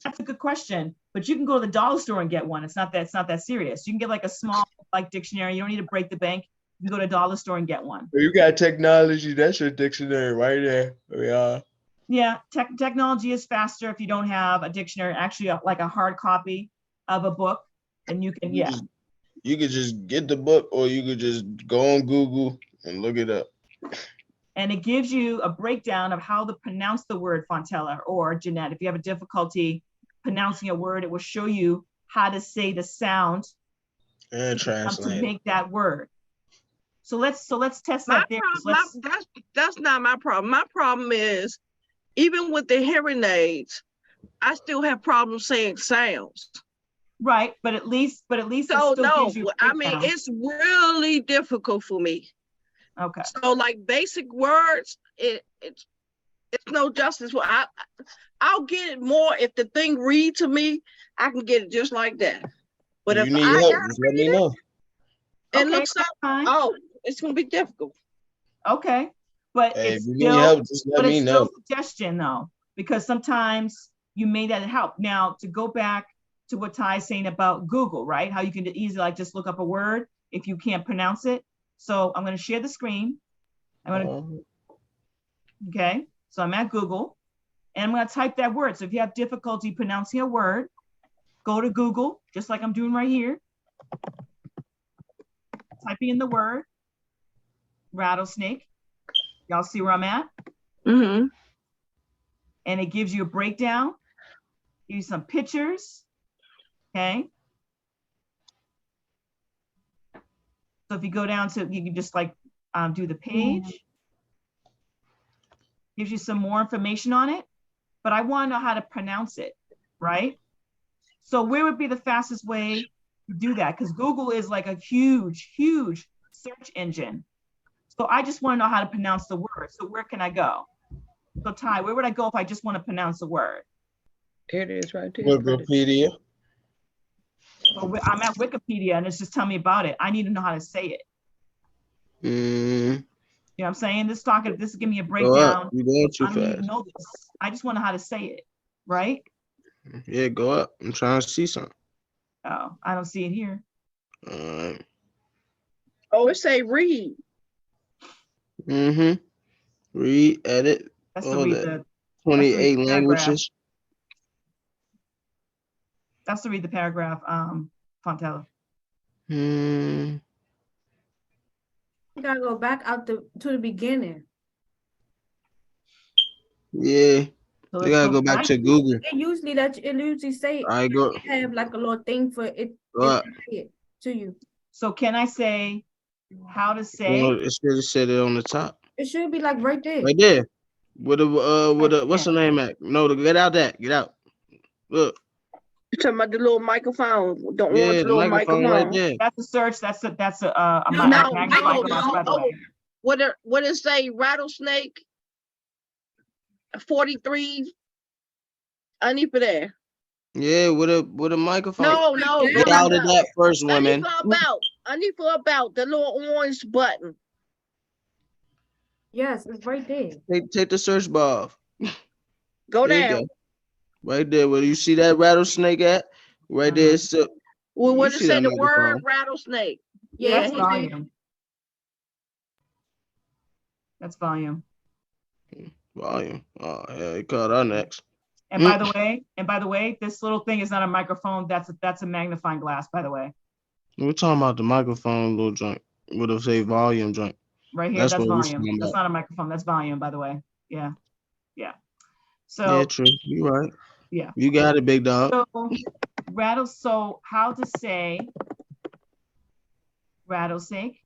That's a good question, but you can go to the dollar store and get one. It's not that serious. You can get like a small like dictionary. You don't need to break the bank. You can go to the dollar store and get one. You got technology, that's your dictionary right there. Yeah. Yeah, technology is faster if you don't have a dictionary, actually like a hard copy of a book, and you can, yeah. You could just get the book, or you could just go on Google and look it up. And it gives you a breakdown of how to pronounce the word Fontella or Jeanette. If you have a difficulty pronouncing a word, it will show you how to say the sound And to translate. make that word. So let's test My that there. problem, that's not my problem. My problem is, even with the hearing aids, I still have problems saying sounds. Right, but at least So it still no, gives you a I mean, breakdown. it's really difficult for me. Okay, So like basic words, it's no justice. Well, I'll get it more if the thing read to me. I can get it just like that. But You if need I help, gotta just let read me it, know. it okay, looks that's up. fine. Oh, it's gonna be difficult. Okay, but Hey, if it's you need still, help, just let but me it's know. still suggestion though, because sometimes you may that help. Now, to go back to what Ty's saying about Google, right? How you can easily like just look up a word if you can't pronounce it. So I'm going to share the screen. Okay, so I'm at Google and I'm going to type that word. So if you have difficulty pronouncing a word, go to Google, just like I'm doing right here. Typing in the word rattlesnake. Y'all see where I'm at? Mm-hmm. And it gives you a breakdown, give you some pictures, okay? So if you go down to, you can just like do the page. Gives you some more information on it, but I want to know how to pronounce it, right? So where would be the fastest way to do that? Because Google is like a huge, huge search engine. So I just want to know how to pronounce the word. So where can I go? So Ty, where would I go if I just want to pronounce a word? There it is right there. Wikipedia. Well, I'm at Wikipedia and it's just telling me about it. I need to know how to say it. You know what I'm saying? This is giving me a Go breakdown. up. You're going too I don't even fast. know this. I just want to know how to say it, right? Yeah, go up. I'm trying to see something. Oh, I don't see it here. All right. Oh, it say read. Read, edit. That's All to read that. the 28 paragraph. languages. That's to read the paragraph, Fontella. You gotta go back out to the beginning. Yeah. So You gotta go back to Google. It usually say I go. have like a little thing for it, Go up. it to you. So can I say how to You say? know, it should have said it on the top. It should be like right there. Right there. With a what's the name at? No, get out that. Get out. Look. You talking about the little microphone? Don't Yeah, want the the little microphone right there. That's a search. That's a No, magnifying glass, by the way. What it say? Rattlesnake 43. I need for there. Yeah, with a microphone. No. Get out of that first, woman. I need for about the little orange button. Yes, it's right there. Take the search bar off. Go There you down. go. Right there. Where you see that rattlesnake at? Right there. So Well, what you it see say? that The word microphone. rattlesnake. Yeah, That's volume. That's volume. Volume. Oh, yeah, he called our next. And by the way, this little thing is not a microphone. That's a magnifying glass, by the way. We're talking about the microphone little joint. Would have say volume joint. Right here, that's what we're volume. talking That's about. not a microphone. That's volume, by the way. Yeah. So Yeah, true. You right. yeah. You got it, big dog. So how to say rattlesnake.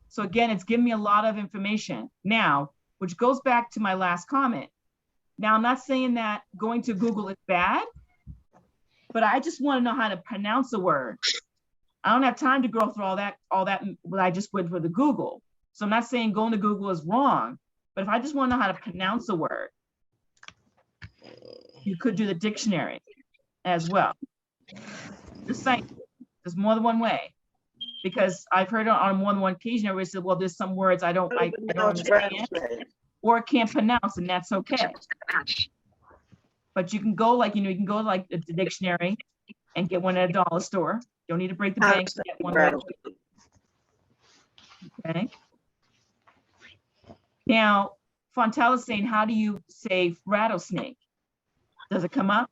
So again, it's giving me a lot of information now, which goes back to my last comment. Now, I'm not saying that going to Google is bad, but I just want to know how to pronounce a word. I don't have time to go through all that what I just went for the Google. So I'm not saying going to Google is wrong, but if I just want to know how to pronounce a word, you could do the dictionary as well. Just saying, there's more than one way. Because I've heard on more than one occasion, everybody said, well, there's some words I don't understand or can't pronounce, and that's okay. But you can go like, you can go like the dictionary and get one at a dollar store. Don't need to break the bank to get one. Okay. Now, Fontella is saying, how do you say rattlesnake? Does it come up?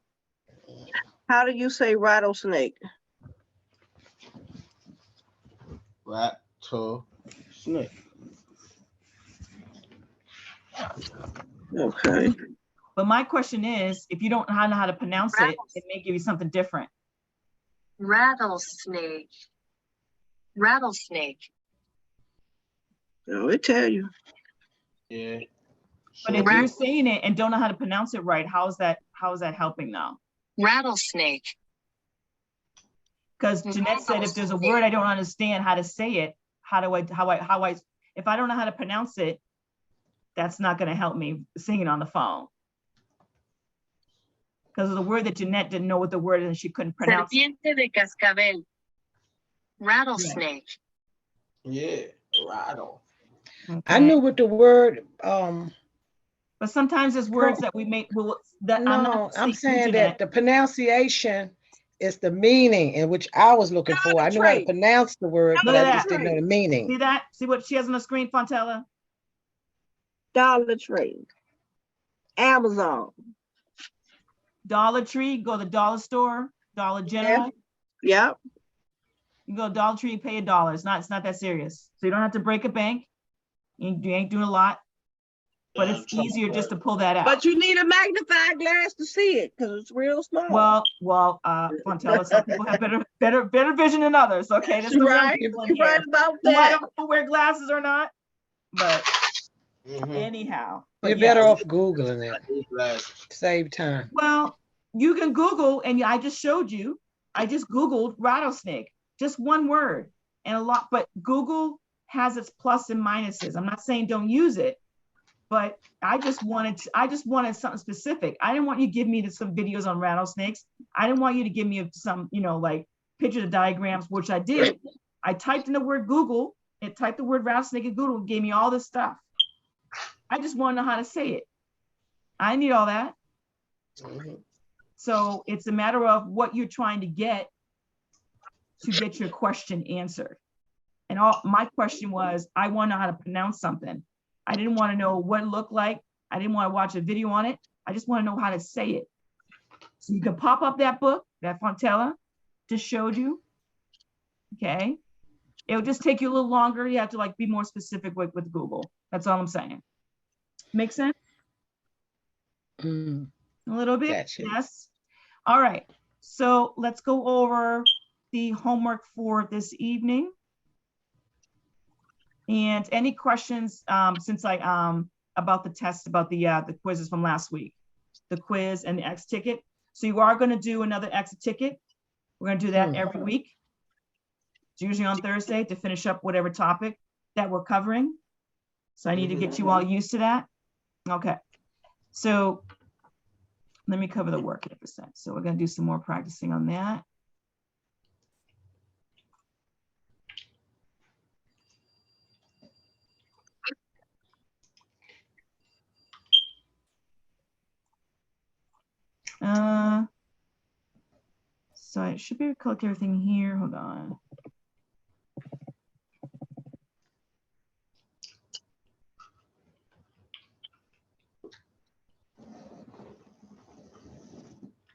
How do you say rattlesnake? Rattlesnake. Okay. But my question is, if you don't know how to pronounce it, it may give you something different. Rattlesnake. Rattlesnake. Oh, it tell you. Yeah. But if you're saying it and don't know how to pronounce it right, how is that helping now? Rattlesnake. Because Jeanette said, if there's a word I don't understand how to say it, if I don't know how to pronounce it, that's not going to help me singing on the phone. Because of the word that Jeanette didn't know what the word is and she couldn't pronounce it. Serpiente de cascabel. Rattlesnake. Yeah, rattle. Okay. I knew what the word, But sometimes there's words that we make, I'm saying that the pronunciation is the meaning in which I was looking for. I knew how to pronounce the word, but I just didn't know the meaning. See that? See what she has on the screen, Fontella? Dollar Tree. Amazon. Dollar Tree, go to the dollar store, Dollar General. Yep. You go to Dollar Tree, pay $1. It's not that serious. So you don't have to break a bank. You ain't doing a lot. But it's easier just to pull that out. But you need a magnifying glass to see it because it's real small. Well, Fontella, some people have better vision than others. Okay, that's right. You're right about that. I don't know if I wear glasses or not, but anyhow. You're better off Googling it. Save time. Well, you can Google, and I just showed you. I just Googled rattlesnake, just one word, and a lot. But Google has its plus and minuses. I'm not saying don't use it. But I just wanted something specific. I didn't want you to give me some videos on rattlesnakes. I didn't want you to give me some, like pictures of diagrams, which I did. I typed in the word Google, it typed the word rattlesnake in Google and gave me all this stuff. I just want to know how to say it. I need all that. So it's a matter of what you're trying to get your question answered. And my question was, I want to know how to pronounce something. I didn't want to know what it looked like. I didn't want to watch a video on it. I just want to know how to say it. So you can pop up that book that Fontella just showed you. Okay. It'll just take you a little longer. You have to be more specific with Google. That's all I'm saying. Make sense? A little bit? Gotcha. Yes. All right. So let's go over the homework for this evening. And any questions since about the test, about the quizzes from last week, the quiz and the X ticket. So you are going to do another X ticket. We're going to do that every week. It's usually on Thursday to finish up whatever topic that we're covering. So I need to get you all used to that. Okay. So let me cover the work 100%. So we're going to do some more practicing on that. So I should be able to collect everything here. Hold on.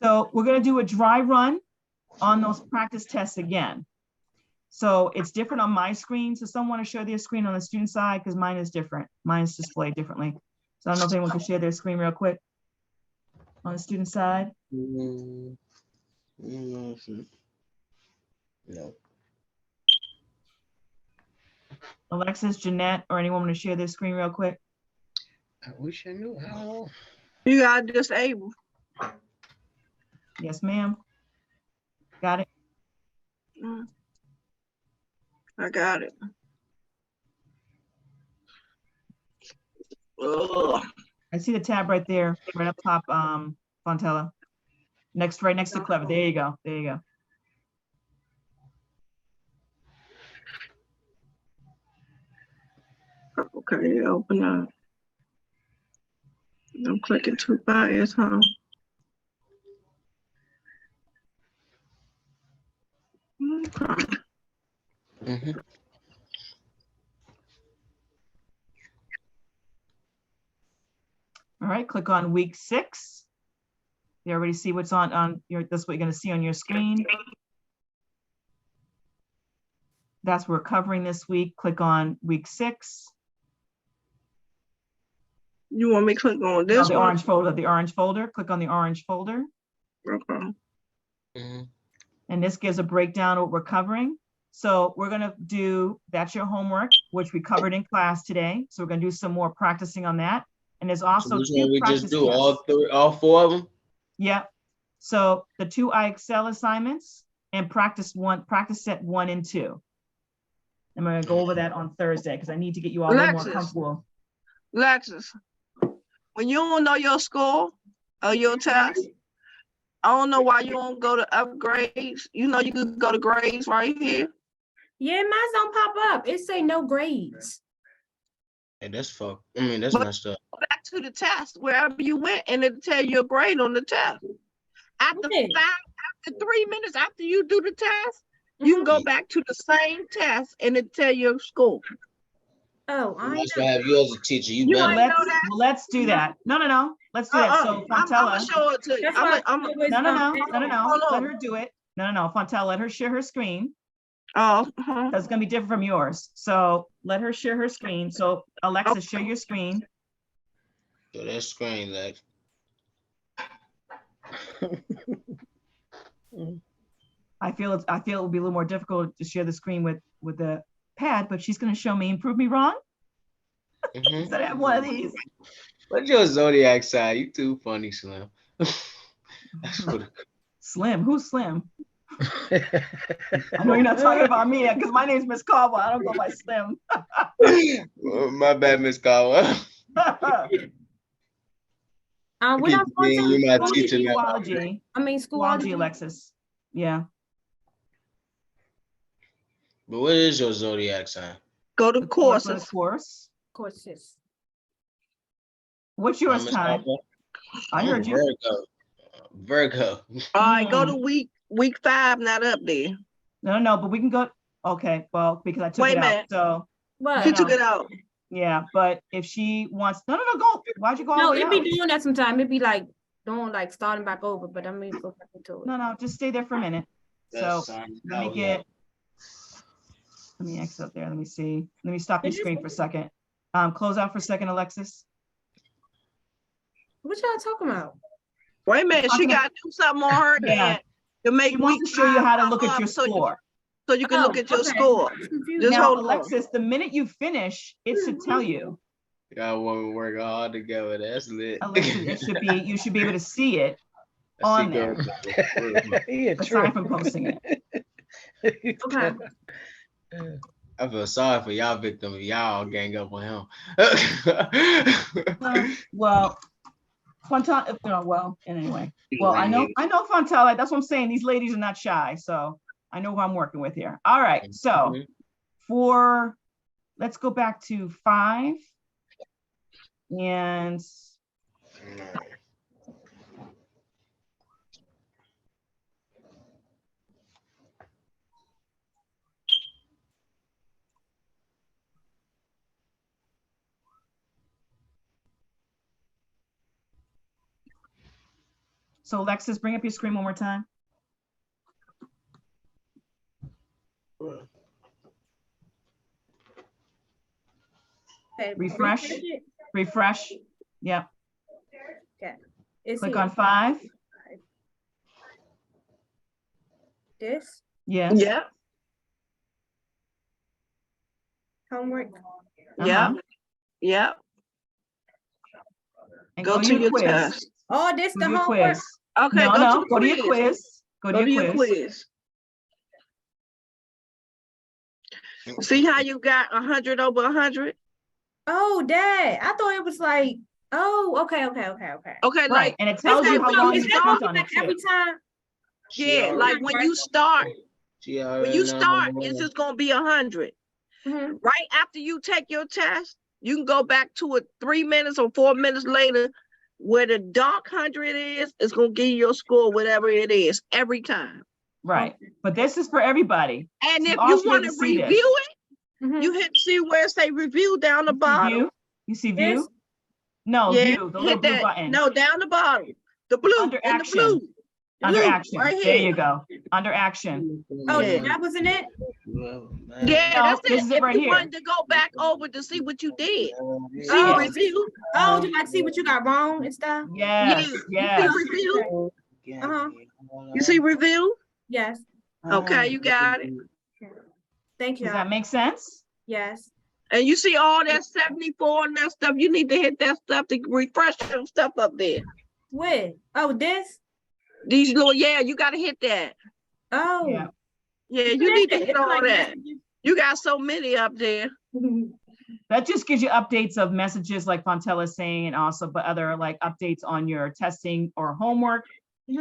So we're going to do a dry run on those practice tests again. So it's different on my screen. So someone want to share their screen on the student side because mine is different. Mine is displayed differently. So I don't know if anyone can share their screen real quick on the student side. No. Alexis, Jeanette, or anyone want to share their screen real quick? I wish I knew how. You got disable. Yes, ma'am. Got it. I got it. Ugh. I see the tab right there, right up top, Fontella. Right next to Clever. There you go. There you go. Okay, open up. I'm clicking too fast, huh? Okay. Mhm. All right, click on week 6. You already see what's on your, that's what you're gonna see on your screen. That's what we're covering this week. Click on week 6. You want me to click on this The one? orange folder, click on the orange folder. Okay. Mhm. And this gives a breakdown of what we're covering. So we're gonna do, that's your homework, which we covered in class today. So we're gonna do some more practicing on that. And there's So also which 2 one we just practice do? tests. All 4 of them? Yeah. So the 2 iExcel assignments and practice set 1 and 2. I'm gonna go over that on Thursday because I need to get you all a little more Alexis. comfortable. Lexus, when you don't know your score or your test, I don't know why you don't go to upgrades. You know you could go to grades right here. Yeah, mine don't pop up. It say no grades. Hey, that's fuck. I mean, that's But- messed up. Go back to the test wherever you went, and it'll tell you a grade on the test. After Yeah. 3 minutes after you do the test, you can go back to the same test and it tell you your score. Oh, I That's why I have you as a teacher. You You better. ain't know Let's, that? let's do that. No. Let's do that. So I'm gonna Fontella, show it to you. That's why I'm I always, no. Hold Let on. her do it. No. Fontella, let her share her screen. oh, That's gonna be different from yours. So let her share her screen. So Alexa, share your screen. So that screen, like. I feel it will be a little more difficult to share the screen with the pad, but she's gonna show me and prove me wrong. Mhm. So I have one of these. What's your zodiac sign? You too funny, Slim. That's what. Slim, who's Slim? I know you're not talking about me because my name's Miss Caldwell. I don't go by Slim. My bad, Miss Caldwell. we're not going You to my teacher now. Schoology, Schoology. Alexis. Yeah. But what is your zodiac sign? go to The courses. course. Courses. What's yours, Miss Ty? Caldwell? I I'm a heard you. Virgo. All right, go to week 5, not up there. No, but we can go. Okay, well, because I took Wait it a out. minute. So What? She No. took it out. yeah, but if she wants, no, go. Why'd you go all No, the way it be out? doing that sometime. It be like doing like starting back over, but I'm gonna go back into it. No, just stay there for a minute. So let me exit up there. Let me see. Let me stop your screen for a second. Close out for a second, Alexis. What y'all talking about? Wait a minute, she Talking got to do something on her Yeah. end to make She wants week to show you 5 how to pop look at your up so score. you can look at your Okay. score. I'm confused. Just Now, hold on. Alexis, the minute you finish, it should tell you. Y'all want to work hard together. That's lit. Alexis, you should be able to see it I see on there. girls. He a aside trip. from posting it. Okay. I feel sorry for y'all victim if y'all gang up on him. Well, Fontella, anyway. Well, I know Fontella. That's what I'm saying. These ladies are not shy, so I know who I'm working with here. All right, so let's go back to 5 and so Alexis, bring up your screen one more time. Okay, Refresh. it. Refresh. Yep. It's Click here. on 5. This Yes. Yeah, homework. yeah, yeah. And Go to your quiz. test. Oh, this Go the to your homework. quiz. Okay, No, go to your quiz. Go to your quiz. quiz. See how you got 100 over 100? Oh, Dad, I thought it was like, oh, okay. Okay, Right, like, and it tells you how long Is you that spent gonna on be it like too. every time? yeah, like when you start, She when already you know. start, it's just gonna be 100. Mhm. Right after you take your test, you can go back to it 3 minutes or 4 minutes later. Where the dark 100 is, it's gonna give you your score, whatever it is, every time. Right, but this is for everybody. And So if all you she want had to to see this. review it, Mhm. you hit see where it say review down the You see bottom. view? You see This? view? No, Yeah, view, the little hit blue that. button. No, down the bottom. The blue, Under in the action. blue. Under Blue, action. right There here. you go. Under action. Oh, Yeah. that wasn't it? Yeah, No, that's this it. is it If right you here. wanted to go back over to see what you did, see Oh, review. Oh, to like see what you got wrong and stuff? Yes, Yeah, yes. you see review. Uh-huh. You see review. Yes. Okay, you got it. Thank you. Does that make sense? Yes. And you see all that 74 and that stuff. You need to hit that stuff to refresh your stuff up there. Where? Oh, this? These little, yeah, you got to hit that. Oh. Yeah. Yeah, you need to hit It's all like that. You got so many up there. That just gives you updates of messages like Fontella is saying, and also but other like updates on your testing or homework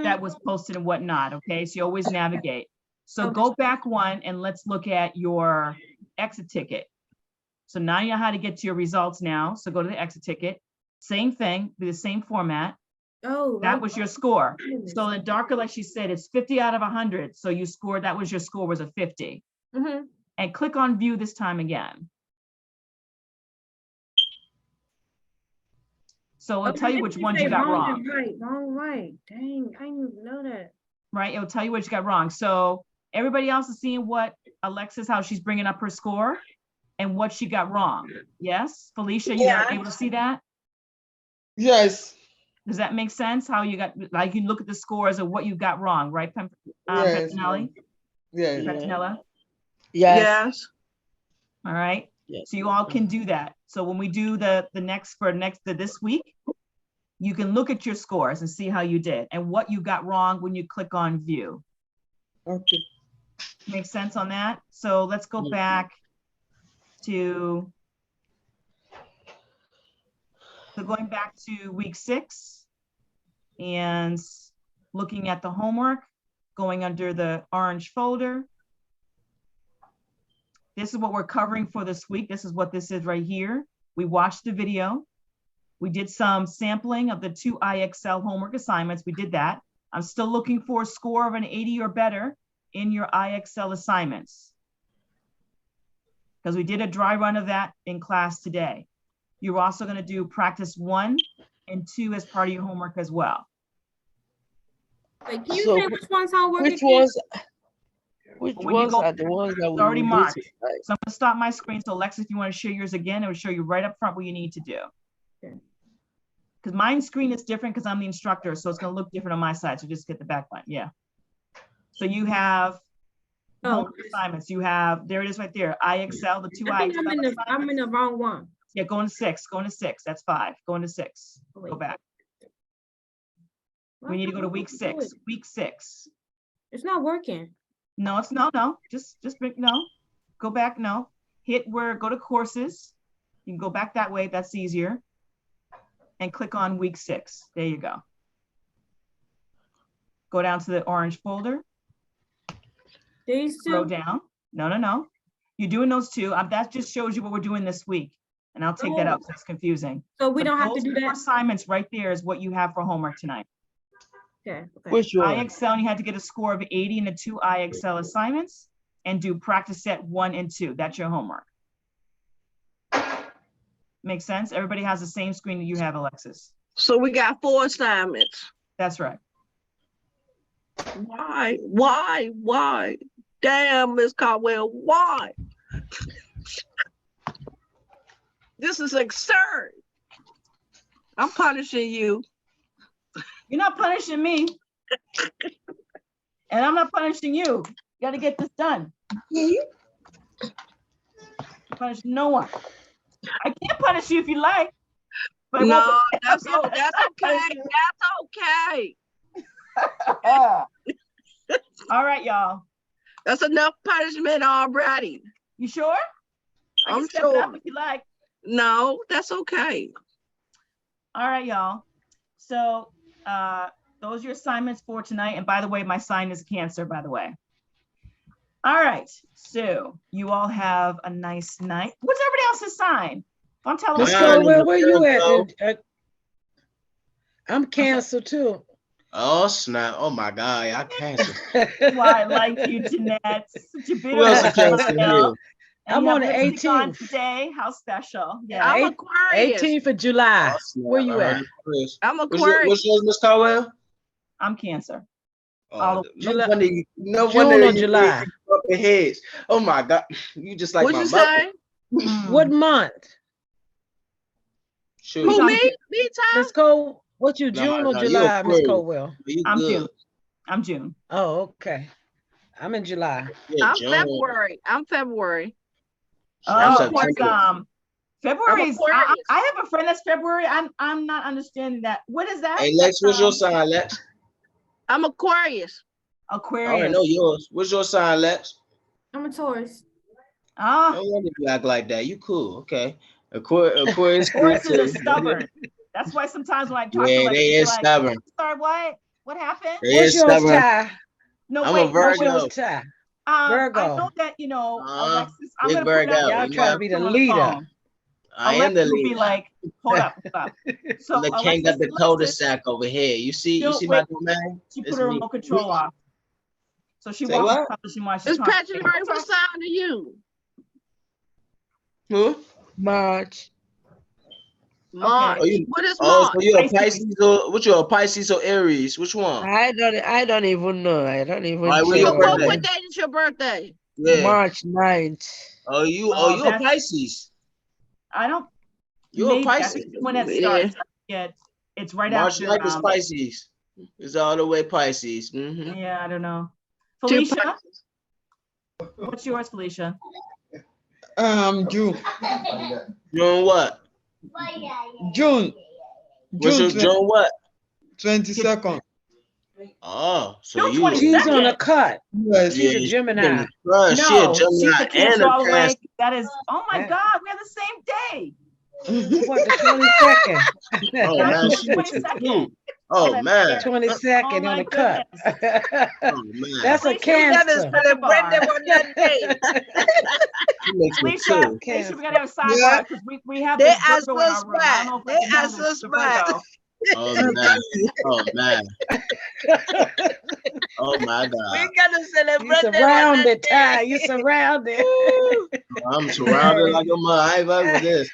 that was posted and whatnot. Okay, so you always navigate. So Okay. go back one and let's look at your exit ticket. So now you know how to get to your results now. So go to the exit ticket. Same thing, be the same format. Oh, That right. was your score. So in darker, like she said, it's 50 out of 100. So you scored, that was your score was a 50. Mhm. And click on view this time again. So it'll tell you which ones you got wrong, Right. Dang, I didn't even know that. right? It'll tell you what you got wrong. So everybody else is seeing what Alexis, how she's bringing up her score and what she got wrong. Yes, Felicia, you got able to see that? Yes. Does that make sense? How you got, like you look at the scores of what you got wrong, right, Yes. Petronelli? Yes. Petronella? Yes. All right. Yes. So you all can do that. So when we do the this week, you can look at your scores and see how you did and what you got wrong when you click on view. Okay. Make sense on that? So let's go back to, so going back to week 6 and looking at the homework, going under the orange folder. This is what we're covering for this week. This is what this is right here. We watched the video. We did some sampling of the 2 IXL homework assignments. We did that. I'm still looking for a score of an 80 or better in your IXL assignments, because we did a dry run of that in class today. You're also going to do practice 1 and 2 as part of your homework as well. Wait, can you So say which ones homework? Which again? ones? Which When you ones go- are the ones that It's we already will do marked. tonight? So I'm going to stop my screen. So Alexis, if you want to share yours again, it will show you right up front what you need to do. Okay. Because my screen is different because I'm the instructor, so it's going to look different on my side. So just get the back one. Yeah. So you have homework assignments. You have, there it is right there. IXL, the 2 I think I'm in IXL the assignments. wrong one. Yeah, going to 6, going to 6. That's 5. Going to 6. Go Wait. back. Why We need to can't go to I week do 6. it? Week 6. It's not working. No, it's no. Just bring, no. Go back, no. Hit where, go to courses. You can go back that way, that's easier. And click on week 6. There you go. Go down to the orange folder, These scroll two. down. No. You're doing those 2. That just shows you what we're doing this week. And I'll take that out because it's confusing. So we But don't have to those do 4 that. assignments right there is what you have for homework tonight. Okay. Which one? IXL, you had to get a score of 80 in the 2 IXL assignments and do practice set 1 and 2. That's your homework. Make sense? Everybody has the same screen that you have, Alexis. So we got 4 assignments. That's right. Why? Damn, Miss Caldwell, why? This is absurd. I'm punishing you. You're not punishing me. And I'm not punishing you. You got to get this done. Punish no one. I can't punish you if you like. But I No, won't- that's okay. That's okay. All right, y'all. That's enough punishment already. You sure? I can I'm step it up sure. if you like. No, that's okay. All right, y'all. So those are your assignments for tonight. And by the way, my sign is Cancer, by the way. All right, so you all have a nice night. What's everybody else's sign? Don't tell Miss them. Mine Caldwell, is where you Virgo. at? I'm Cancer too. Oh snap! Oh my God, I cancer. Why I like you, Jeanette. Such a Who else is beautiful cancer smile. here? And I'm you have on the lipstick on 18th. today. How special. Yeah. I'm Eight- Aquarius. 18th of July. Oh, snap. Where you I at? heard it first. I'm What's Aquarius. yours, Miss Caldwell? I'm Cancer. Oh, All no July- wonder you. No June wonder or you July? bumping heads. Oh my God, you just like What'd my you mother. say? What month? Shoot. Who, on me? June. Me, Tom? Miss Cole, what you, No, June or no, you July, Miss Aquarius. Caldwell? You I'm good. June. I'm June. Oh, okay. I'm in July. Yeah, I'm June. February. I'm February. I'm Oh, September. it's February's. Aquarius. I have a friend that's February. I'm not understanding that. What is that? Hey Lex, what's your sign, Lex? I'm Aquarius. I Aquarius. already know yours. What's your sign, Lex? I'm a Taurus. Ah, No wonder you act like that. You cool, okay? Aquarius. Tauruses cool are too. stubborn. That's why sometimes when I talk Yeah, to like, they they're is like, stubborn. sorry, what? What happened? They What's is yours, stubborn. Ty? No, I'm a wait, no, What's wait. yours, Virgo. Ty? I Virgo. know that, Alexis, I'm Big gonna put it Virgo. out there. Y'all trying to be the on leader. phone. I am Alexis the will be leader. like, hold up. So The king of the Alexis, cul-de-sac over here. You see Don't my wait. domain? she It's put her me. remote control off. So she Say won't be what? publishing while she's It's talking. Patrick Murray. What sign are you? Who? March. March. Oh, you- What is Oh, March? so you're a Pisces. Pisces or what? You a Pisces or Aries? Which one? I don't even know. I don't even Alright, where check. your What birthday? date is your birthday? Yeah. March 9th. Oh, you a that's- Pisces. I don't. You're a maybe, I Pisces. think when it Yeah. starts, yeah, it's right March after. 9th is Pisces. It's all the way Pisces. Mm-hmm. Yeah, I don't know. Two Felicia, what's yours, Felicia? June. Doing what? June. What's your June June what? 22nd. Oh, so June you 22nd. She's on a cut. Yes. She's yeah, a she Gemini. been- bruh, she a No, she's Gemini a and Cancer a all the way. Cancer. That is, oh my Yeah. God, we have the same day. What, the 22nd? Oh man, she was 22nd. Oh man. 22nd Oh, on my the cut. Oh man. That's a Felicia, we gotta Cancer. celebrate them on that day. She makes me Felicia, too. Felicia, we gotta have a sidebar Yeah. because we have They this are Virgo so in our room. I don't know if smart. I can They are handle so the smart. Virgo. Oh man. Oh man. Oh my God. gotta You celebrate surrounded, Ty. You surrounded. I'm surrounded like a mud. I ain't fucking with this.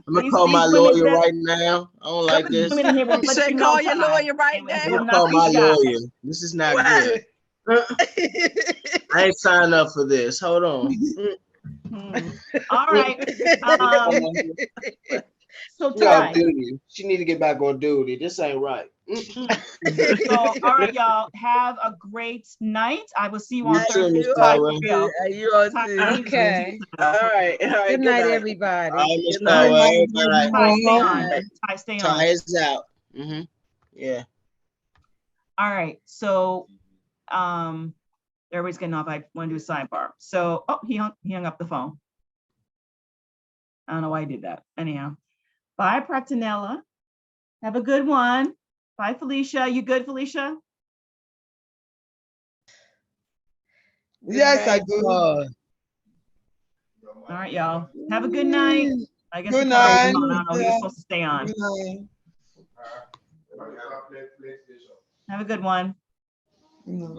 I'm gonna call my lawyer right now. I don't like this. Women in here will You let said you call know your time. lawyer right It now. I'm will gonna not call be my shot. lawyer. This is not good. I ain't signed up for this. Hold on. All right. So She off Ty, duty. She need to get back on duty. This ain't right. so all right, y'all, have a great night. I will see you on You too, Thursday. Miss Ty, Caldwell. Theo. Ty, Okay. All right. Good night, everybody. All right, Miss Good night. Caldwell. Everybody. Ty, stay on. Ty, stay on. Ty is out. Mm-hmm. Yeah. All right, so everybody's getting off. I want to do a sidebar. So, oh, he hung up the phone. I don't know why he did that. Anyhow, bye, Pratinella. Have a good one. Bye, Felicia. You good, Felicia? Yes, I do. All right, y'all. Have a good night. I guess Good we called night. him on. I don't know. He was supposed to stay on. Good night. Have a good one. Good night.